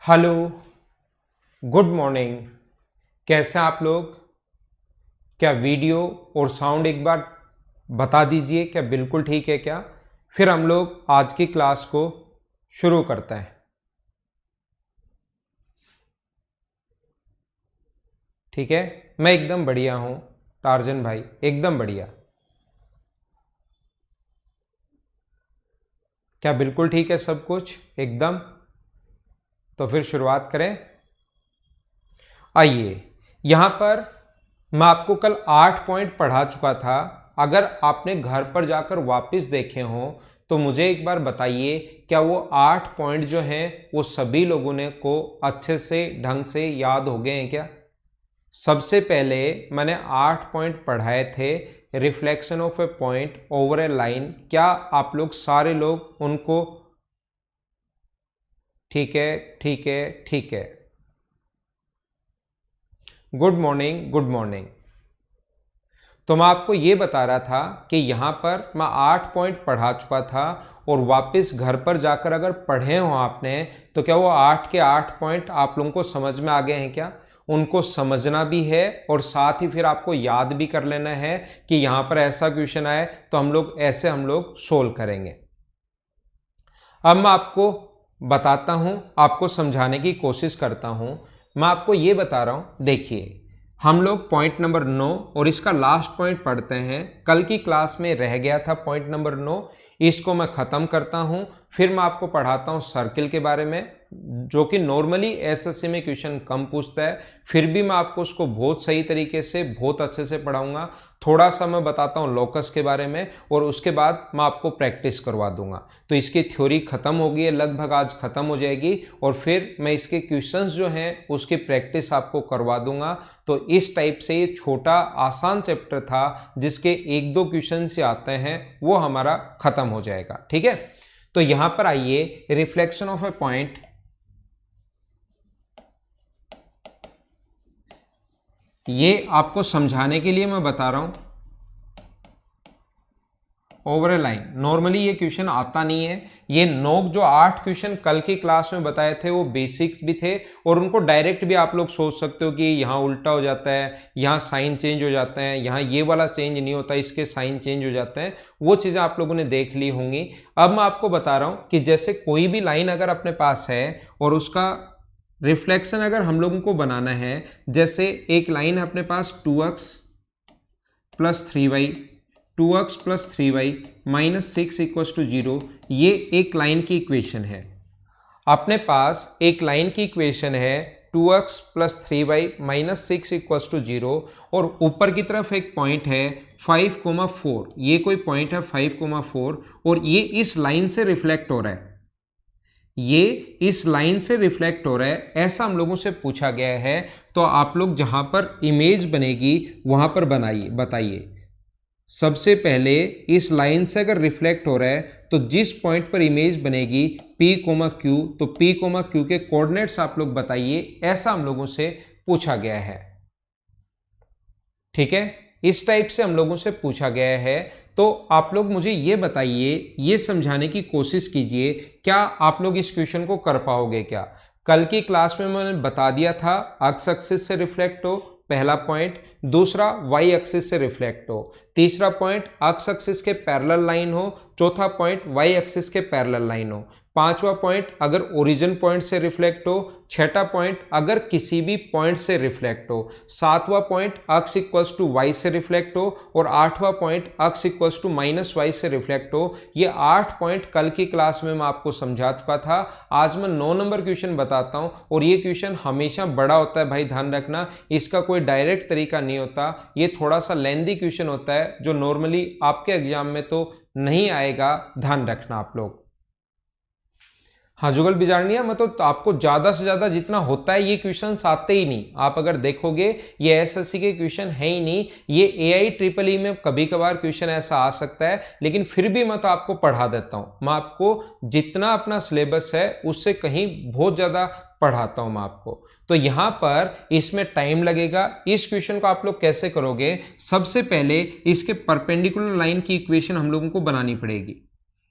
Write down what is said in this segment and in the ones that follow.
Hello, good morning. कैसे हैं आप लोग? क्या वीडियो और साउंड एक बार बता दीजिए, क्या बिल्कुल ठीक है क्या? फिर हम लोग आज की क्लास को शुरू करते हैं। ठीक है, मैं एकदम बढ़िया हूँ टार्जन भाई, एकदम बढ़िया। क्या बिल्कुल ठीक है सब कुछ एकदम? तो फिर शुरुआत करें। आइए, यहाँ पर मैं आपको कल 8 पॉइंट पढ़ा चुका था। अगर आपने घर पर जाकर वापस देखे हों तो मुझे एक बार बताइए, क्या वो 8 पॉइंट जो हैं वो सभी लोगों ने को अच्छे से ढंग से याद हो गए हैं क्या? सबसे पहले मैंने 8 पॉइंट पढ़ाए थे, reflection of A point over A line. क्या आप लोग सारे लोग उनको? ठीक है, ठीक है, ठीक है। Good morning, good morning. तो मैं आपको ये बता रहा था कि यहाँ पर मैं 8 पॉइंट पढ़ा चुका था और वापस घर पर जाकर अगर पढ़े हो आपने तो क्या वो 8 के 8 पॉइंट आप लोगों को समझ में आ गए हैं क्या? उनको समझना भी है और साथ ही फिर आपको याद भी कर लेना है कि यहाँ पर ऐसा क्वेश्चन आए तो हम लोग सोल्व करेंगे। अब मैं आपको बताता हूँ, आपको समझाने की कोशिश करता हूँ। मैं आपको ये बता रहा हूँ, देखिए हम लोग पॉइंट नंबर 9 और इसका लास्ट पॉइंट पढ़ते हैं। कल की क्लास में रह गया था पॉइंट नंबर 9, इसको मैं ख़त्म करता हूँ। फिर मैं आपको पढ़ाता हूँ सर्किल के बारे में, जो कि नॉर्मली एसएससी में क्वेश्चन कम पूछता है। फिर भी मैं आपको उसको बहुत सही तरीके से बहुत अच्छे से पढ़ाऊंगा। थोड़ा सा मैं बताता हूँ लोकस के बारे में और उसके बाद मैं आपको प्रैक्टिस करवा दूंगा। तो इसकी थ्योरी खत्म हो गई है, लगभग आज खत्म हो जाएगी और फिर मैं इसके क्वेश्चंस जो हैं उसकी प्रैक्टिस आपको करवा दूंगा। तो इस टाइप से ये छोटा आसान चैप्टर था जिसके 1-2 क्वेश्चन से आते हैं, वो हमारा खत्म हो जाएगा। ठीक है, तो यहां पर आइए, रिफ्लेक्शन ऑफ ए पॉइंट। ये आपको समझाने के लिए मैं बता रहा हूं, ओवर ए लाइन। नॉर्मली ये क्वेश्चन आता नहीं है। ये नोक जो 8 क्वेश्चन कल की क्लास में बताए थे वो बेसिक्स भी थे और उनको डायरेक्ट भी आप लोग सोच सकते हो कि यहाँ उल्टा हो जाता है, यहाँ साइन चेंज हो जाता है, यहाँ ये वाला चेंज नहीं होता, इसके साइन चेंज हो जाते हैं। वो चीज़ें आप लोगों ने देख ली होंगी। अब मैं आपको बता रहा हूँ कि जैसे कोई भी लाइन अगर अपने पास है और उसका रिफ्लेक्शन अगर हम लोगों को बनाना है, जैसे एक लाइन है अपने पास 2x plus 3y, 2x plus 3y minus 6 equals to 0, ये एक लाइन की इक्वेशन है। अपने पास एक लाइन की इक्वेशन है 2x plus 3y minus 6 equals to 0 और ऊपर की तरफ एक पॉइंट है 5,4। ये कोई पॉइंट है 5,4 और ये इस लाइन से रिफ्लेक्ट हो रहा है, ये इस लाइन से रिफ्लेक्ट हो रहा है, ऐसा हम लोगों से पूछा गया है। तो आप लोग जहां पर इमेज बनेगी वहां पर बनाइए, बताइए। सबसे पहले इस लाइन से अगर रिफ्लेक्ट हो रहा है तो जिस पॉइंट पर इमेज बनेगी P, Q, तो P, Q के कोऑर्डिनेट्स आप लोग बताइए, ऐसा हम लोगों से पूछा गया है। ठीक है, इस टाइप से हम लोगों से पूछा गया है। तो आप लोग मुझे ये बताइए, ये समझाने की कोशिश कीजिए, क्या आप लोग इस क्वेश्चन को कर पाओगे क्या? कल की क्लास में मैंने बता दिया था एक्स एक्सिस से रिफ्लेक्ट हो, पहला पॉइंट। दूसरा वाई एक्सिस से रिफ्लेक्ट हो। तीसरा पॉइंट एक्स एक्सिस के पैरेलल लाइन हो। चौथा पॉइंट वाई एक्सिस के पैरेलल लाइन हो। पांचवा पॉइंट अगर ओरिजिन पॉइंट से रिफ्लेक्ट हो। छठा पॉइंट अगर किसी भी पॉइंट से रिफ्लेक्ट हो। सातवां point x equals to y से रिफ्लेक्ट हो और आठवां point x equals to minus y से रिफ्लेक्ट हो। ये 8 पॉइंट कल की क्लास में मैं आपको समझा चुका था। आज मैं 9 नंबर क्वेश्चन बताता हूं और ये क्वेश्चन हमेशा बड़ा होता है भाई, ध्यान रखना। इसका कोई डायरेक्ट तरीका नहीं होता, ये थोड़ा सा लेंदी क्वेश्चन होता है जो नॉर्मली आपके एग्जाम में तो नहीं आएगा, ध्यान रखना आप लोग। हाँ जुगल बिजारनिया, मतलब तो आपको ज्यादा से ज्यादा जितना होता है ये क्वेश्चन आते ही नहीं। आप अगर देखोगे ये एसएससी के क्वेश्चन है ही नहीं, ये AIEEE में कभी कभार क्वेश्चन ऐसा आ सकता है, लेकिन फिर भी मैं तो आपको पढ़ा देता हूँ। मैं आपको जितना अपना सिलेबस है उससे कहीं बहुत ज्यादा पढ़ाता हूं मैं आपको। तो यहां पर इसमें टाइम लगेगा। इस क्वेश्चन को आप लोग कैसे करोगे? सबसे पहले इसके परपेंडिकुलर लाइन की इक्वेशन हम लोगों को बनानी पड़ेगी।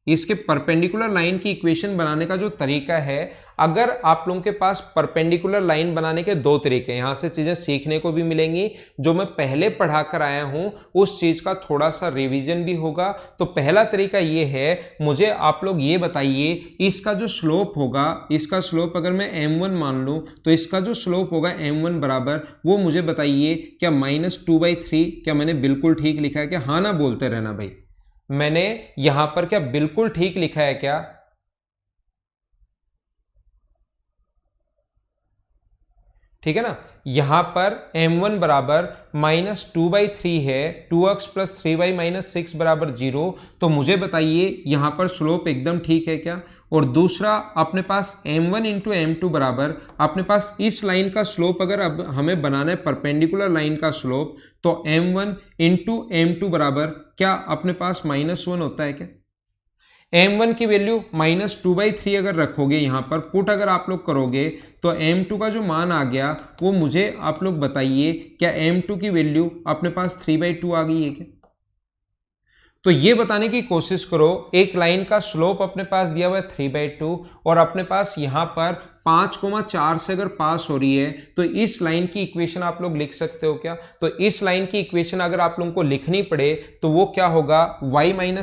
इसके परपेंडिकुलर लाइन की इक्वेशन बनाने का जो तरीका है, अगर आप लोगों के पास परपेंडिकुलर लाइन बनाने के दो तरीके हैं, यहां से चीजें सीखने को भी मिलेंगी, जो मैं पहले पढ़ा कर आया हूं उस चीज का थोड़ा सा रिवीजन भी होगा। तो पहला तरीका ये है, मुझे आप लोग ये बताइए इसका जो स्लोप होगा, इसका स्लोप अगर मैं m1 मान लूं तो इसका जो स्लोप होगा m1 बराबर, वो मुझे बताइए क्या -2/3, क्या मैंने बिल्कुल ठीक लिखा है क्या? हाँ ना बोलते रहना भाई, मैंने यहां पर क्या बिल्कुल ठीक लिखा है क्या? ठीक है ना, यहां पर m1 बराबर -2/3 है, 2x + 3y - 6 बराबर 0। तो मुझे बताइए यहां पर स्लोप एकदम ठीक है क्या? और दूसरा अपने पास m1 × m2 बराबर, अपने पास इस लाइन का स्लोप अगर अब हमें बनाना है परपेंडिकुलर लाइन का स्लोप, तो m1 × m2 बराबर क्या अपने पास -1 होता है क्या? m1 की वैल्यू -2/3 अगर रखोगे, यहां पर पुट अगर आप लोग करोगे तो m2 का जो मान आ गया वो मुझे आप लोग बताइए क्या m2 की वैल्यू अपने पास 3/2 आ गई है क्या? तो ये बताने की कोशिश करो, एक लाइन का स्लोप अपने पास दिया हुआ है 3/2 और अपने पास यहां पर 5,4 से अगर पास हो रही है तो इस लाइन की इक्वेशन आप लोग लिख सकते हो क्या? तो इस लाइन की इक्वेशन अगर आप लोगों को लिखनी पड़े तो वो क्या होगा, y - y1,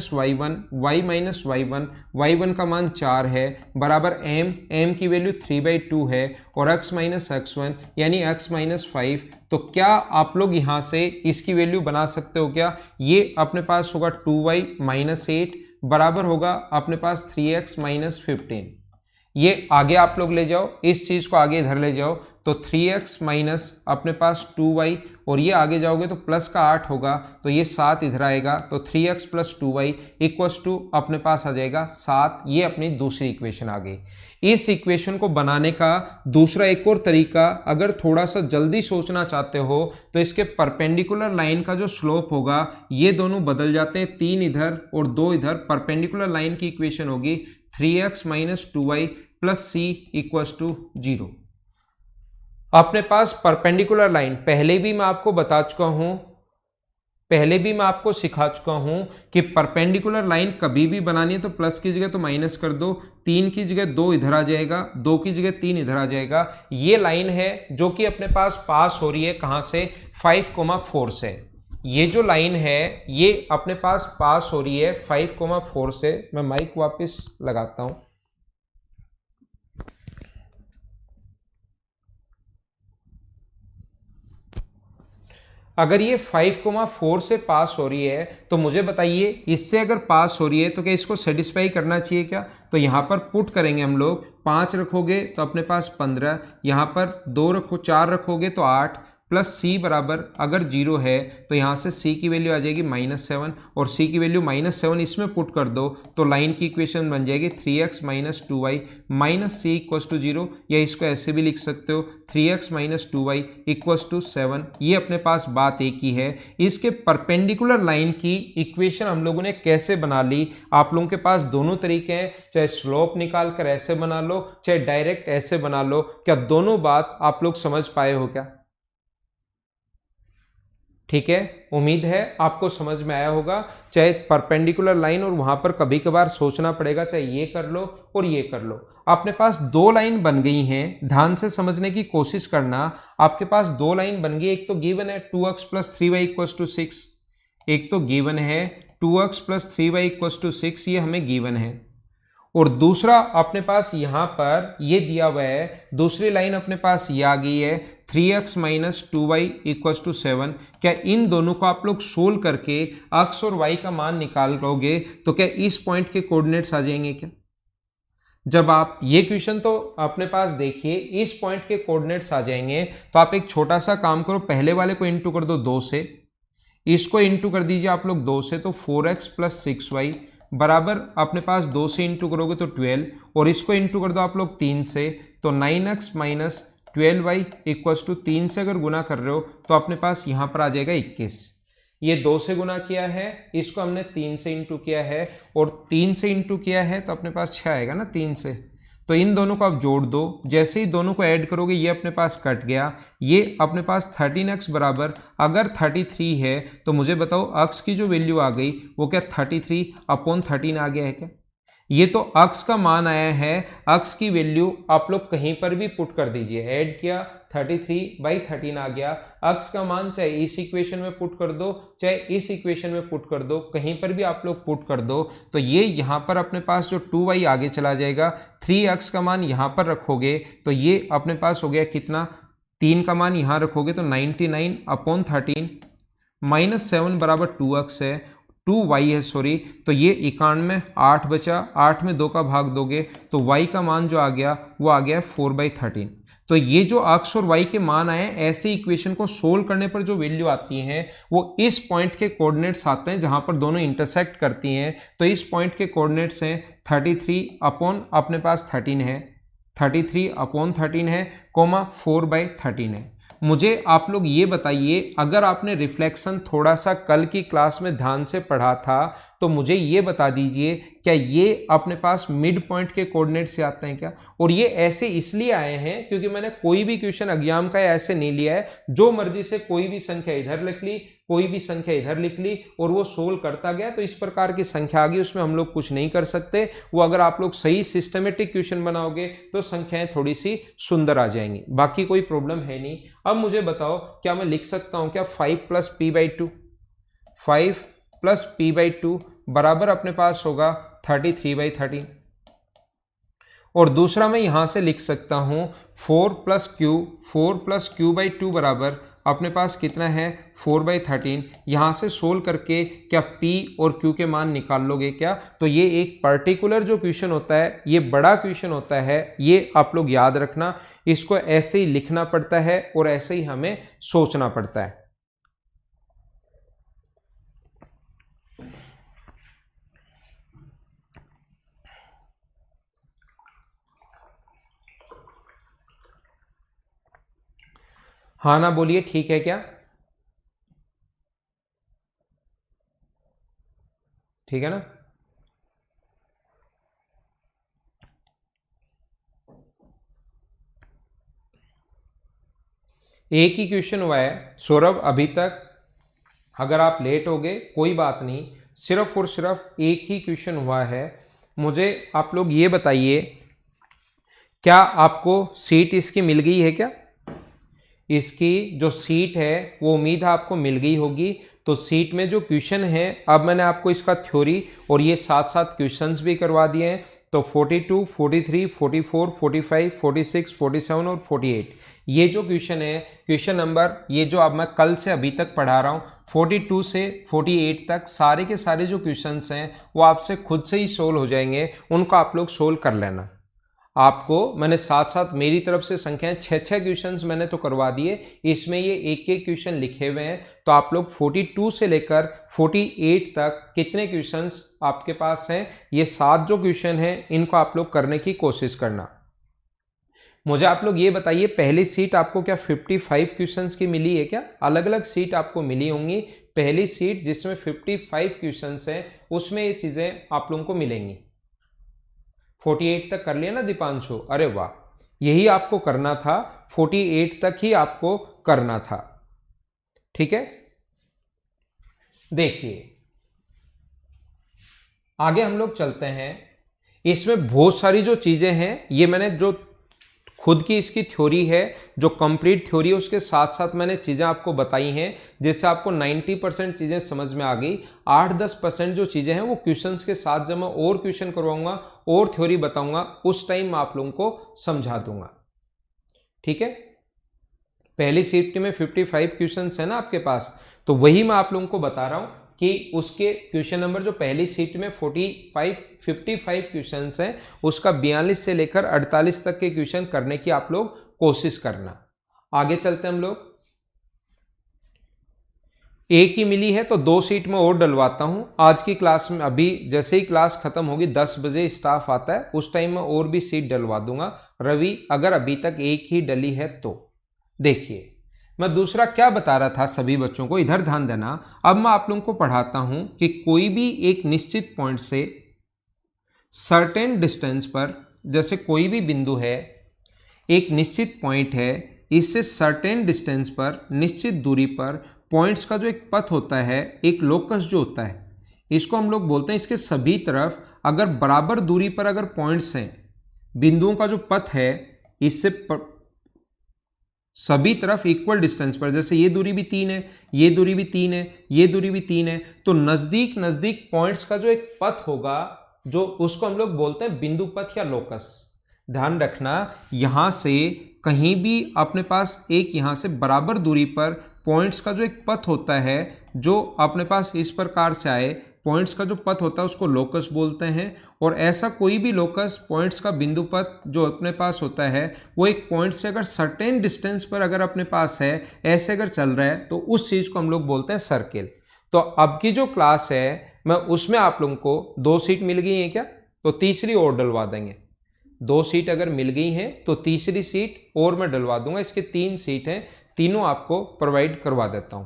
y - y1, y1 का मान 4 है बराबर m की वैल्यू 3/2 है और x - x1 यानी x - 5। तो क्या आप लोग यहां से इसकी वैल्यू बना सकते हो क्या? ये अपने पास होगा 2y - 8 बराबर होगा अपने पास 3x - 15। ये आगे आप लोग ले जाओ, इस चीज को आगे इधर ले जाओ, तो 3x माइनस अपने पास 2y और ये आगे जाओगे तो प्लस का 8 होगा, तो ये 7 इधर आएगा, तो 3x + 2y = अपने पास आ जाएगा 7। ये अपनी दूसरी इक्वेशन आ गई। इस इक्वेशन को बनाने का दूसरा एक और तरीका, अगर थोड़ा सा जल्दी सोचना चाहते हो तो इसके परपेंडिकुलर लाइन का जो स्लोप होगा, ये दोनों बदल जाते हैं, 3 इधर और 2 इधर। परपेंडिकुलर लाइन की इक्वेशन होगी 3x - 2y + c = 0। अपने पास परपेंडिकुलर लाइन पहले भी मैं आपको बता चुका हूं, पहले भी मैं आपको सिखा चुका हूं कि परपेंडिकुलर लाइन कभी भी बनानी है तो प्लस की जगह तो माइनस कर दो, 3 की जगह 2 इधर आ जाएगा, 2 की जगह 3 इधर आ जाएगा। ये लाइन है जो कि अपने पास हो रही है कहां से, 5,4 से। ये जो लाइन है ये अपने पास हो रही है 5,4 से। मैं माइक वापस लगाता हूं। अगर ये 5,4 से पास हो रही है तो मुझे बताइए इससे अगर पास हो रही है तो क्या इसको सेटिस्फाई करना चाहिए क्या? तो यहां पर पुट करेंगे हम लोग, 5 रखोगे तो अपने पास 15, यहां पर 2 रखो, 4 रखोगे तो 8 प्लस c बराबर अगर 0 है तो यहां से c की वैल्यू आ जाएगी -7 और c की वैल्यू -7 इसमें पुट कर दो तो लाइन की इक्वेशन बन जाएगी 3x - 2y - c = 0, या इसको ऐसे भी लिख सकते हो 3x - 2y = 7। ये अपने पास बात एक ही है। इसके परपेंडिकुलर लाइन की इक्वेशन हम लोगों ने कैसे बना ली, आप लोगों के पास दोनों तरीके हैं, चाहे स्लोप निकाल कर ऐसे बना लो, चाहे डायरेक्ट ऐसे बना लो। क्या दोनों बात आप लोग समझ पाए हो क्या? ठीक है, उम्मीद है आपको समझ में आया होगा। चाहे परपेंडिकुलर लाइन और वहां पर कभी कभार सोचना पड़ेगा, चाहे ये कर लो और ये कर लो। अपने पास 2 लाइन बन गई हैं, ध्यान से समझने की कोशिश करना। आपके पास 2 लाइन बन गई, एक तो गिवन है 2x + 3y = 6, एक तो गिवन है 2x + 3y = 6, ये हमें गिवन है। और दूसरा अपने पास यहां पर ये दिया हुआ है, दूसरी लाइन अपने पास ये आ गई है 3x - 2y = 7। क्या इन दोनों को आप लोग सोल्व करके x और y का मान निकाल लोगे तो क्या इस पॉइंट के कोऑर्डिनेट्स आ जाएंगे क्या? जब आप ये क्वेश्चन तो अपने पास देखिए, इस पॉइंट के कोऑर्डिनेट्स आ जाएंगे तो आप एक छोटा सा काम करो, पहले वाले को इंटू कर दो 2 से, इसको इंटू कर दीजिए आप लोग 2 से, तो 4x + 6y बराबर अपने पास 2 से इंटू करोगे तो 12, और इसको इंटू कर दो आप लोग 3 से, तो 9x - 12y = 3 से अगर गुना कर रहे हो तो अपने पास यहां पर आ जाएगा 21। ये 2 से गुना किया है, इसको हमने 3 से इंटू किया है, और 3 से इंटू किया है तो अपने पास 6 आएगा ना 3 से। तो इन दोनों को आप जोड़ दो, जैसे ही दोनों को ऐड करोगे ये अपने पास कट गया, ये अपने पास 13x बराबर अगर 33 है तो मुझे बताओ x की जो वैल्यू आ गई वो क्या 33/13 आ गया है क्या? ये तो अक्स का मान आया है, अक्स की वैल्यू आप लोग कहीं पर भी पुट कर दीजिए। ऐड किया 33/13 आ गया। अक्स का मान चाहे इस इक्वेशन में पुट कर दो चाहे इस इक्वेशन में पुट कर दो, कहीं पर भी आप लोग पुट कर दो तो ये यहाँ पर अपने पास जो 2y आगे चला जाएगा। 3x का मान यहाँ पर रखोगे तो ये अपने पास हो गया कितना, 3 का मान यहाँ रखोगे तो 99/13 -7 बराबर 2x है, 2y है सॉरी, तो ये 91, 8 बचा, 8 में 2 का भाग दोगे तो y का मान जो आ गया वो आ गया 4/13। तो ये जो अक्स और y के मान आए हैं, ऐसे इक्वेशन को सोल्व करने पर जो वैल्यू आती है वो इस पॉइंट के कोऑर्डिनेट्स आते हैं जहां पर दोनों इंटरसेक्ट करती हैं। तो इस पॉइंट के कोऑर्डिनेट्स हैं 33 अपॉन अपने पास 13 है, 33/13 है, कोमा 4/13 है। मुझे आप लोग ये बताइए, अगर आपने रिफ्लेक्शन थोड़ा सा कल की क्लास में ध्यान से पढ़ा था तो मुझे ये बता दीजिए क्या ये अपने पास मिड पॉइंट के कोऑर्डिनेट से आते हैं क्या? और ये ऐसे इसलिए आए हैं क्योंकि मैंने कोई भी क्वेश्चन एग्जाम का ऐसे नहीं लिया है, जो मर्जी से कोई भी संख्या इधर लिख ली, कोई भी संख्या इधर लिख ली और वो सोल्व करता गया, तो इस प्रकार की संख्या आ गई, उसमें हम लोग कुछ नहीं कर सकते। वो अगर आप लोग सही सिस्टमेटिक क्वेश्चन बनाओगे तो संख्याएं थोड़ी सी सुंदर आ जाएंगी, बाकी कोई प्रॉब्लम है नहीं। अब मुझे बताओ क्या मैं लिख सकता हूं क्या 5 + p/2, 5 + p/2 बराबर अपने पास होगा 33/13। और दूसरा मैं यहां से लिख सकता हूं 4 + q/2 बराबर अपने पास कितना है 4/13। यहां से सोल्व करके क्या p और q के मान निकाल लोगे क्या? तो ये एक पर्टिकुलर जो क्वेश्चन होता है, ये बड़ा क्वेश्चन होता है, ये आप लोग याद रखना। इसको ऐसे ही लिखना पड़ता है और ऐसे ही हमें सोचना पड़ता है। हाँ ना बोलिए, ठीक है क्या? ठीक है ना? एक ही क्वेश्चन हुआ है सौरभ अभी तक, अगर आप लेट हो गए कोई बात नहीं, सिर्फ और सिर्फ एक ही क्वेश्चन हुआ है। मुझे आप लोग ये बताइए, क्या आपको सीट इसकी मिल गई है क्या? इसकी जो सीट है वो उम्मीद है आपको मिल गई होगी। तो सीट में जो क्वेश्चन है, अब मैंने आपको इसका थ्योरी और ये साथ साथ क्वेश्चंस भी करवा दिए हैं। तो 42, 43, 44, 45, 46, 47 और 48 ये जो क्वेश्चन है, क्वेश्चन नंबर ये जो अब मैं कल से अभी तक पढ़ा रहा हूँ 42 से 48 तक, सारे के सारे जो क्वेश्चंस हैं वो आपसे खुद से ही सोल्व हो जाएंगे, उनको आप लोग सोल्व कर लेना। आपको मैंने साथ साथ मेरी तरफ से संख्याएं 6 क्वेश्चंस मैंने तो करवा दिए, इसमें ये एक एक क्वेश्चन लिखे हुए हैं। तो आप लोग 42 से लेकर 48 तक कितने क्वेश्चंस आपके पास हैं, ये 7 जो क्वेश्चन हैं इनको आप लोग करने की कोशिश करना। मुझे आप लोग ये बताइए, पहली सीट आपको क्या 55 क्वेश्चंस की मिली है क्या? अलग अलग सीट आपको मिली होंगी। पहली सीट जिसमें 55 क्वेश्चंस हैं उसमें ये चीजें आप लोगों को मिलेंगी। 48 तक कर लिया ना दीपांशु? अरे वाह, यही आपको करना था, 48 तक ही आपको करना था। ठीक है, देखिए आगे हम लोग चलते हैं। इसमें बहुत सारी जो चीजें हैं, ये मैंने जो खुद की इसकी थ्योरी है, जो कंप्लीट थ्योरी है, उसके साथ साथ मैंने चीज़ें आपको बताई हैं जिससे आपको 90% चीज़ें समझ में आ गई। 8-10% जो चीज़ें हैं वो क्वेश्चंस के साथ जब मैं और क्वेश्चन करवाऊंगा और थ्योरी बताऊंगा उस टाइम मैं आप लोगों को समझा दूंगा। ठीक है, पहली शिफ्ट में 55 क्वेश्चंस है ना आपके पास, तो वही मैं आप लोगों को बता रहा हूं कि उसके क्वेश्चन नंबर जो पहली सीट में 55 क्वेश्चंस हैं उसका 42 से लेकर 48 तक के क्वेश्चन करने की आप लोग कोशिश करना। आगे चलते हैं हम लोग। एक ही मिली है तो 2 सीट में और डलवाता हूं आज की क्लास में। अभी जैसे ही क्लास खत्म होगी 10 बजे स्टाफ आता है, उस टाइम में और भी सीट डलवा दूंगा। रवि, अगर अभी तक एक ही डली है तो देखिए मैं दूसरा क्या बता रहा था सभी बच्चों को, इधर ध्यान देना। अब मैं आप लोगों को पढ़ाता हूं कि कोई भी एक निश्चित पॉइंट से सर्टेन डिस्टेंस पर, जैसे कोई भी बिंदु है, एक निश्चित पॉइंट है, इससे सर्टेन डिस्टेंस पर, निश्चित दूरी पर पॉइंट्स का जो एक पथ होता है, एक लोकस जो होता है, इसको हम लोग बोलते हैं इसके सभी तरफ अगर बराबर दूरी पर अगर पॉइंट्स हैं, बिंदुओं का जो पथ है इससे सभी तरफ इक्वल डिस्टेंस पर, जैसे ये दूरी भी 3 है, ये दूरी भी 3 है, ये दूरी भी 3 है, तो नजदीक नजदीक पॉइंट्स का जो एक पथ होगा जो उसको हम लोग बोलते हैं बिंदु पथ या लोकस। ध्यान रखना यहां से कहीं भी अपने पास एक यहां से बराबर दूरी पर पॉइंट्स का जो एक पथ होता है जो अपने पास इस प्रकार से आए, पॉइंट्स का जो पथ होता है उसको लोकस बोलते हैं। और ऐसा कोई भी लोकस पॉइंट्स का बिंदु पथ जो अपने पास होता है वो एक पॉइंट से अगर सर्टेन डिस्टेंस पर अगर अपने पास है, ऐसे अगर चल रहा है, तो उस चीज को हम लोग बोलते हैं सर्किल। तो अब की जो क्लास है मैं उसमें आप लोगों को 2 सीट मिल गई है क्या, तो तीसरी और डलवा देंगे। 2 सीट अगर मिल गई हैं तो तीसरी सीट और मैं डलवा दूंगा। इसके 3 सीट हैं, तीनों आपको प्रोवाइड करवा देता हूं।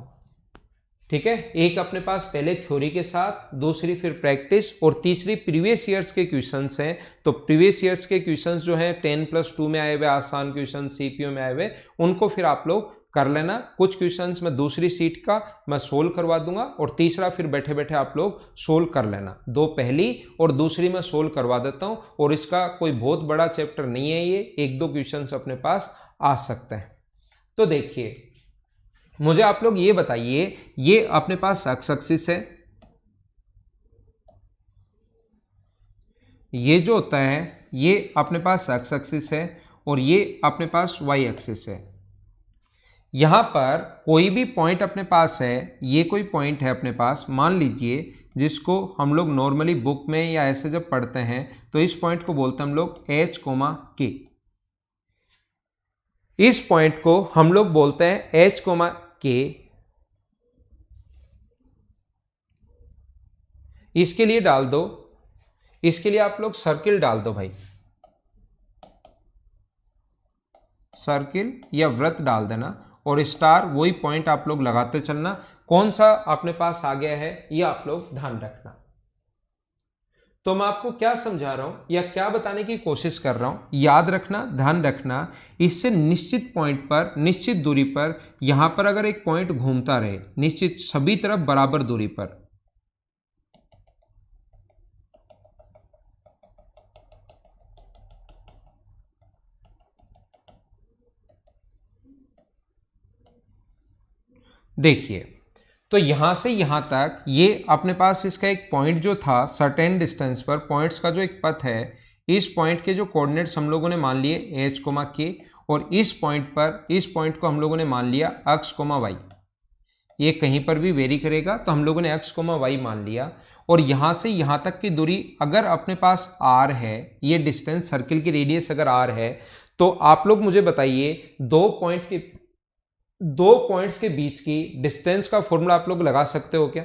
ठीक है, एक अपने पास पहले थ्योरी के साथ, दूसरी फिर प्रैक्टिस, और तीसरी प्रीवियस ईयर्स के क्वेश्चंस हैं। तो प्रीवियस ईयर्स के क्वेश्चंस जो हैं 10+2 में आए हुए आसान क्वेश्चन, सीपीओ में आए हुए, उनको फिर आप लोग कर लेना। कुछ क्वेश्चंस मैं दूसरी सीट का मैं सोल्व करवा दूंगा और तीसरा फिर बैठे बैठे आप लोग सोल्व कर लेना। 2 पहली और दूसरी मैं सोल्व करवा देता हूं, और इसका कोई बहुत बड़ा चैप्टर नहीं है, ये 1-2 क्वेश्चंस अपने पास आ सकते हैं। तो देखिए मुझे आप लोग ये बताइए, ये अपने पास एक्स एक्सिस है, ये जो होता है ये अपने पास एक्स एक्सिस है, और ये अपने पास वाई एक्सिस है। यहां पर कोई भी पॉइंट अपने पास है, ये कोई पॉइंट है अपने पास, मान लीजिए, जिसको हम लोग नॉर्मली बुक में या ऐसे जब पढ़ते हैं तो इस पॉइंट को बोलते हैं हम लोग H, K। इस पॉइंट को हम लोग बोलते हैं H, K। इसके लिए डाल दो, इसके लिए आप लोग सर्किल डाल दो भाई, सर्किल या वृत्त डाल देना, और स्टार वही पॉइंट आप लोग लगाते चलना। कौन सा अपने पास आ गया है ये आप लोग ध्यान रखना। तो मैं आपको क्या समझा रहा हूं या क्या बताने की कोशिश कर रहा हूं, याद रखना, ध्यान रखना। इससे निश्चित पॉइंट पर, निश्चित दूरी पर, यहां पर अगर एक पॉइंट घूमता रहे निश्चित सभी तरफ बराबर दूरी पर, देखिए तो यहां से यहां तक ये अपने पास इसका एक पॉइंट जो था सर्टेन डिस्टेंस पर, पॉइंट्स का जो एक पथ है, इस पॉइंट के जो कोऑर्डिनेट्स हम लोगों ने मान लिए H, K, और इस पॉइंट पर, इस पॉइंट को हम लोगों ने मान लिया X, Y। ये कहीं पर भी वेरी करेगा तो हम लोगों ने X, Y मान लिया। और यहां से यहां तक की दूरी अगर अपने पास R है, ये डिस्टेंस सर्किल की रेडियस अगर R है, तो आप लोग मुझे बताइए 2 पॉइंट्स के बीच की डिस्टेंस का फॉर्मूला आप लोग लगा सकते हो क्या?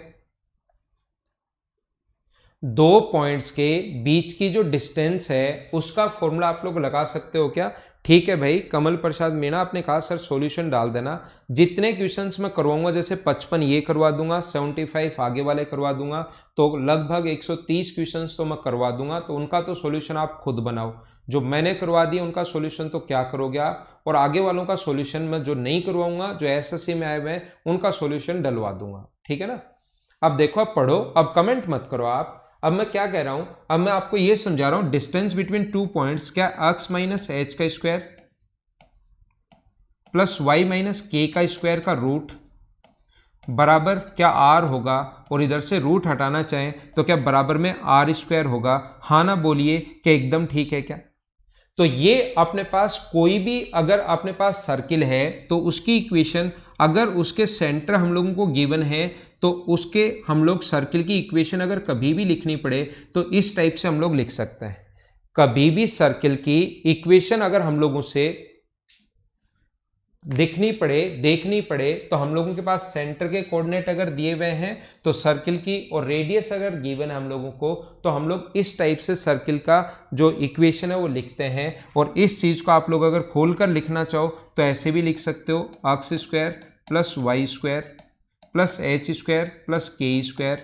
2 पॉइंट्स के बीच की जो डिस्टेंस है उसका फॉर्मूला आप लोग लगा सकते हो क्या? ठीक है भाई, कमल प्रसाद मीणा आपने कहा सर सॉल्यूशन डाल देना। जितने क्वेश्चंस मैं करवाऊंगा, जैसे 55 ये करवा दूंगा, 75 आगे वाले करवा दूंगा, तो लगभग 130 क्वेश्चंस तो मैं करवा दूंगा। तो उनका तो सॉल्यूशन आप खुद बनाओ, जो मैंने करवा दिया उनका सॉल्यूशन तो क्या करोगे आप, और आगे वालों का सॉल्यूशन मैं जो नहीं करवाऊंगा, जो एसएससी में आए हुए हैं उनका सॉल्यूशन डलवा दूंगा। ठीक है ना? अब देखो, अब पढ़ो, अब कमेंट मत करो आप। अब मैं क्या कह रहा हूं, अब मैं आपको यह समझा रहा हूं, डिस्टेंस बिटवीन 2 पॉइंट्स, क्या x माइनस एच का स्क्वायर प्लस y माइनस के का स्क्वायर का रूट बराबर क्या r होगा, और इधर से रूट हटाना चाहें तो क्या बराबर में r स्क्वायर होगा? हाँ ना बोलिए, क्या एकदम ठीक है क्या? तो ये अपने पास कोई भी अगर अपने पास सर्किल है तो उसकी इक्वेशन, अगर उसके सेंटर हम लोगों को गिवन है तो उसके हम लोग सर्किल की इक्वेशन अगर कभी भी लिखनी पड़े तो इस टाइप से हम लोग लिख सकते हैं। कभी भी सर्किल की इक्वेशन अगर हम लोगों से लिखनी पड़े, देखनी पड़े, तो हम लोगों के पास सेंटर के कोऑर्डिनेट अगर दिए हुए हैं तो सर्किल की, और रेडियस अगर गिवन है हम लोगों को, तो हम लोग इस टाइप से सर्किल का जो इक्वेशन है वो लिखते हैं। और इस चीज को आप लोग अगर खोलकर लिखना चाहो तो ऐसे भी लिख सकते हो, x square plus y square plus h square plus k square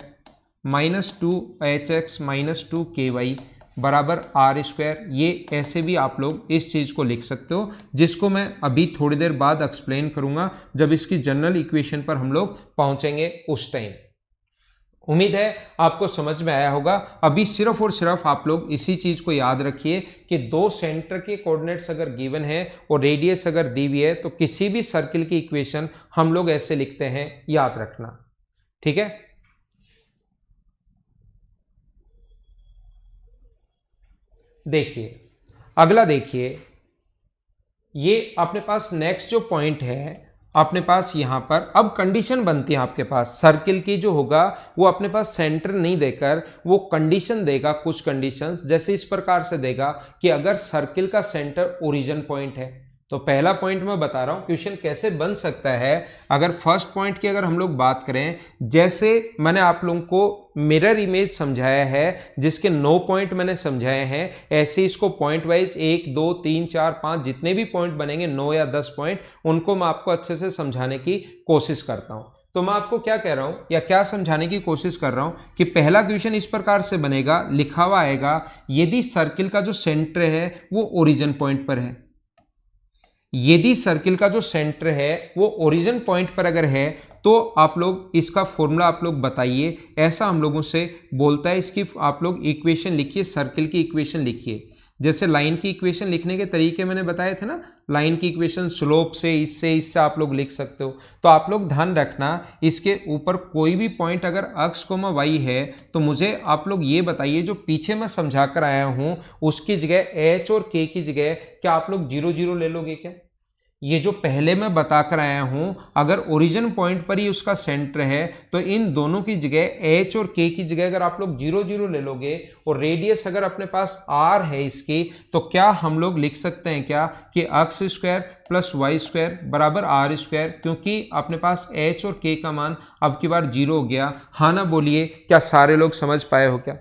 minus 2hx minus 2ky बराबर आर स्क्वायर। ये ऐसे भी आप लोग इस चीज को लिख सकते हो, जिसको मैं अभी थोड़ी देर बाद एक्सप्लेन करूंगा जब इसकी जनरल इक्वेशन पर हम लोग पहुंचेंगे उस टाइम। उम्मीद है आपको समझ में आया होगा। अभी सिर्फ और सिर्फ आप लोग इसी चीज को याद रखिए कि दो सेंटर के कोऑर्डिनेट्स अगर गिवन है और रेडियस अगर दी हुई है तो किसी भी सर्किल की इक्वेशन हम लोग ऐसे लिखते हैं, याद रखना, ठीक है। देखिए अगला, देखिए ये अपने पास नेक्स्ट जो पॉइंट है, अपने पास यहां पर अब कंडीशन बनती है आपके पास सर्किल की जो होगा वो अपने पास सेंटर नहीं देकर वो कंडीशन देगा, कुछ कंडीशंस जैसे इस प्रकार से देगा कि अगर सर्किल का सेंटर ओरिजिन पॉइंट है, तो पहला पॉइंट मैं बता रहा हूं क्वेश्चन कैसे बन सकता है। अगर फर्स्ट पॉइंट की अगर हम लोग बात करें, जैसे मैंने आप लोगों को मिरर इमेज समझाया है जिसके 9 पॉइंट मैंने समझाए हैं, ऐसे इसको पॉइंट वाइज 1 2 3 4 5 जितने भी पॉइंट बनेंगे 9 या 10 पॉइंट, उनको मैं आपको अच्छे से समझाने की कोशिश करता हूं। तो मैं आपको क्या कह रहा हूं या क्या समझाने की कोशिश कर रहा हूं कि पहला क्वेश्चन इस प्रकार से बनेगा, लिखा हुआ आएगा यदि सर्किल का जो सेंटर है वो ओरिजिन पॉइंट पर है, यदि सर्किल का जो सेंटर है वो ओरिजिन पॉइंट पर अगर है तो आप लोग इसका फॉर्मूला आप लोग बताइए, ऐसा हम लोगों से बोलता है। इसकी आप लोग इक्वेशन लिखिए, सर्किल की इक्वेशन लिखिए। जैसे लाइन की इक्वेशन लिखने के तरीके मैंने बताए थे ना, लाइन की इक्वेशन स्लोप से इससे आप लोग लिख सकते हो। तो आप लोग ध्यान रखना इसके ऊपर कोई भी पॉइंट अगर एक्स कोमा वाई है तो मुझे आप लोग ये बताइए जो पीछे मैं समझा कर आया हूं उसकी जगह एच और के की जगह क्या आप लोग 0 0 ले लोगे क्या? ये जो पहले मैं बताकर आया हूं अगर ओरिजिन पॉइंट पर ही उसका सेंटर है तो इन दोनों की जगह एच और के की जगह अगर आप लोग 0 0 ले लोगे और रेडियस अगर अपने पास आर है इसकी, तो क्या हम लोग लिख सकते हैं क्या कि x square plus y square बराबर आर स्क्वायर, क्योंकि अपने पास एच और के का मान अब की बार 0 हो गया। हाँ ना बोलिए, क्या सारे लोग समझ पाए हो क्या?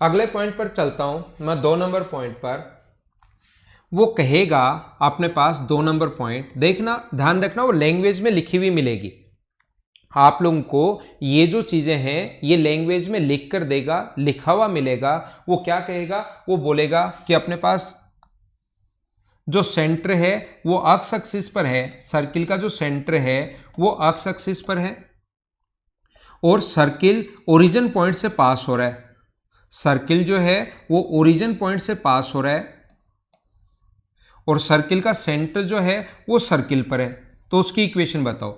अगले पॉइंट पर चलता हूं मैं, 2 नंबर पॉइंट पर। वो कहेगा अपने पास 2 नंबर पॉइंट, देखना ध्यान रखना वो लैंग्वेज में लिखी हुई मिलेगी आप लोगों को। ये जो चीजें हैं ये लैंग्वेज में लिख कर देगा, लिखा हुआ मिलेगा। वो क्या कहेगा, वो बोलेगा कि अपने पास जो सेंटर है वो एक्स एक्सिस पर है, सर्किल का जो सेंटर है वो एक्स एक्सिस पर है और सर्किल ओरिजिन पॉइंट से पास हो रहा है। सर्किल जो है वो ओरिजिन पॉइंट से पास हो रहा है और सर्किल का सेंटर जो है वो सर्किल पर है। तो उसकी इक्वेशन बताओ।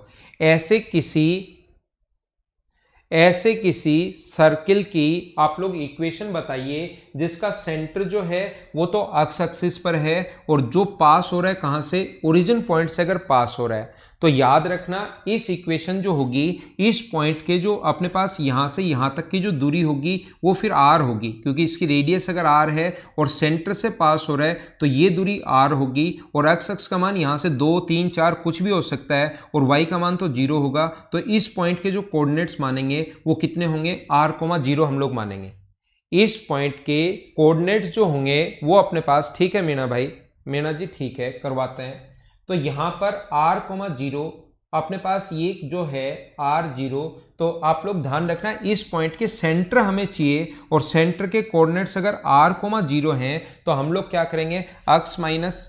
ऐसे किसी सर्किल की आप लोग इक्वेशन बताइए जिसका सेंटर जो है वो तो एक्स एक्सिस पर है और जो पास हो रहा है कहां से, ओरिजिन पॉइंट से अगर पास हो रहा है तो याद रखना इस इक्वेशन जो होगी इस पॉइंट के जो अपने पास यहां से यहां तक की जो दूरी होगी वो फिर आर होगी, क्योंकि इसकी रेडियस अगर आर है और सेंटर से पास हो रहा है तो ये दूरी आर होगी और एक्स एक्स का मान यहां से 2 3 4 कुछ भी हो सकता है और वाई का मान तो 0 होगा। तो इस पॉइंट के जो कोऑर्डिनेट्स मानेंगे वो कितने होंगे, r, 0 हम लोग मानेंगे। इस पॉइंट के कोऑर्डिनेट्स जो होंगे वो अपने पास, ठीक है मीना भाई, मीना जी ठीक है करवाते हैं। तो यहां पर r, 0 अपने पास ये जो है r0, तो आप लोग ध्यान रखना इस पॉइंट के सेंटर हमें चाहिए और सेंटर के कोऑर्डिनेट्स अगर r, 0 हैं तो हम लोग क्या करेंगे, x माइनस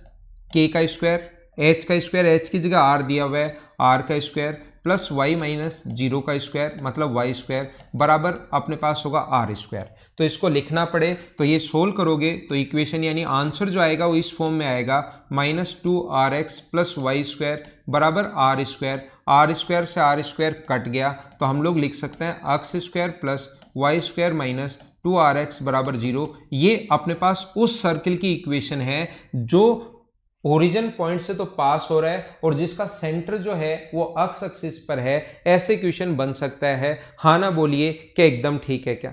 के का स्क्वायर, h का स्क्वायर, h की जगह r दिया हुआ है, r का स्क्वायर प्लस वाई माइनस 0 का स्क्वायर मतलब वाई स्क्वायर बराबर अपने पास होगा आर स्क्वायर। तो इसको लिखना पड़े तो ये सोल्व करोगे तो इक्वेशन यानी आंसर जो आएगा वो इस फॉर्म में आएगा -2rx प्लस वाई स्क्वायर बराबर आर स्क्वायर। आर स्क्वायर से आर स्क्वायर कट गया तो हम लोग लिख सकते हैं x square plus y square minus 2rx बराबर 0। ये अपने पास उस सर्किल की इक्वेशन है जो ओरिजिन पॉइंट से तो पास हो रहा है और जिसका सेंटर जो है वो एक्स एक्सिस पर है। ऐसे क्वेश्चन बन सकता है। हाँ ना बोलिए, क्या एकदम ठीक है क्या?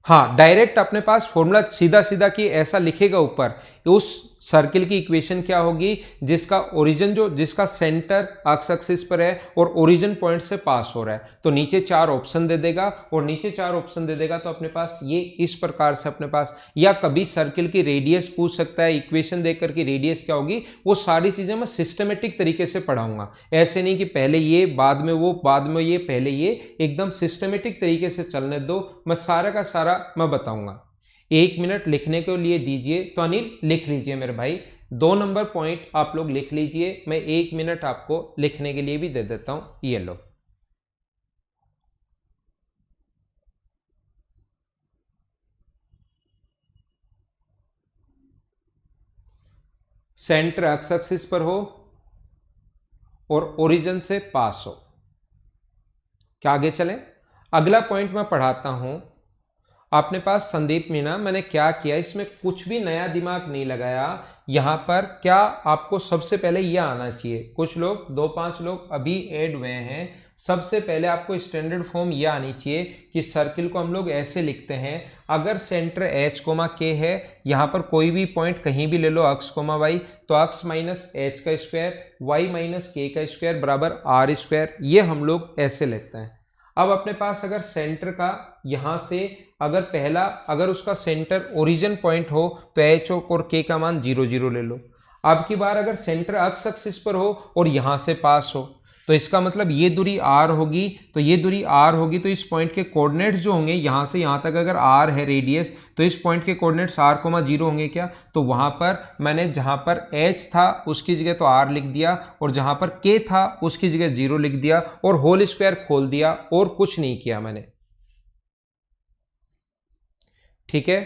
हाँ, डायरेक्ट अपने पास फॉर्मूला सीधा सीधा कि ऐसा लिखेगा ऊपर, उस सर्किल की इक्वेशन क्या होगी जिसका ओरिजिन जिसका सेंटर एक्स एक्सिस पर है और ओरिजिन पॉइंट से पास हो रहा है, तो नीचे 4 ऑप्शन दे देगा और नीचे 4 ऑप्शन दे देगा तो अपने पास ये इस प्रकार से अपने पास, या कभी सर्किल की रेडियस पूछ सकता है, इक्वेशन देकर की रेडियस क्या होगी, वो सारी चीजें मैं सिस्टमेटिक तरीके से पढ़ाऊंगा। ऐसे नहीं कि पहले ये बाद में वो बाद में ये पहले ये, एकदम सिस्टमेटिक तरीके से चलने दो, मैं सारा का सारा मैं बताऊंगा। 1 मिनट लिखने के लिए दीजिए, तो अनिल लिख लीजिए मेरे भाई, 2 नंबर पॉइंट आप लोग लिख लीजिए, मैं 1 मिनट आपको लिखने के लिए भी दे देता हूं, ये लो। सेंटर एक्स एक्सिस पर हो और ओरिजिन से पास हो। क्या आगे चले, अगला पॉइंट मैं पढ़ाता हूं। अपने पास संदीप मीना, मैंने क्या किया, इसमें कुछ भी नया दिमाग नहीं लगाया। यहां पर क्या आपको सबसे पहले यह आना चाहिए, कुछ लोग 2-5 लोग अभी ऐड हुए हैं, सबसे पहले आपको स्टैंडर्ड फॉर्म यह आनी चाहिए कि सर्किल को हम लोग ऐसे लिखते हैं, अगर सेंटर एच कोमा के है, यहां पर कोई भी पॉइंट कहीं भी ले लो एक्स कोमा वाई, तो एक्स माइनस एच का स्क्वायर वाई माइनस के का स्क्वायर बराबर आर स्क्वायर, ये हम लोग ऐसे लिखते हैं। अब अपने पास अगर सेंटर का यहां से अगर पहला अगर उसका सेंटर ओरिजिन पॉइंट हो तो एच और के का मान 0 0 ले लो। अब की बार अगर सेंटर एक्स एक्सिस पर हो और यहां से पास हो, तो इसका मतलब ये दूरी r होगी, तो ये दूरी r होगी, तो इस पॉइंट के कोऑर्डिनेट्स जो होंगे यहां से यहां तक अगर r है रेडियस, तो इस पॉइंट के कोऑर्डिनेट्स r, 0 होंगे क्या, तो वहां पर मैंने जहां पर h था उसकी जगह तो r लिख दिया और जहां पर k था उसकी जगह 0 लिख दिया और होल स्क्वायर खोल दिया और कुछ नहीं किया मैंने। ठीक है,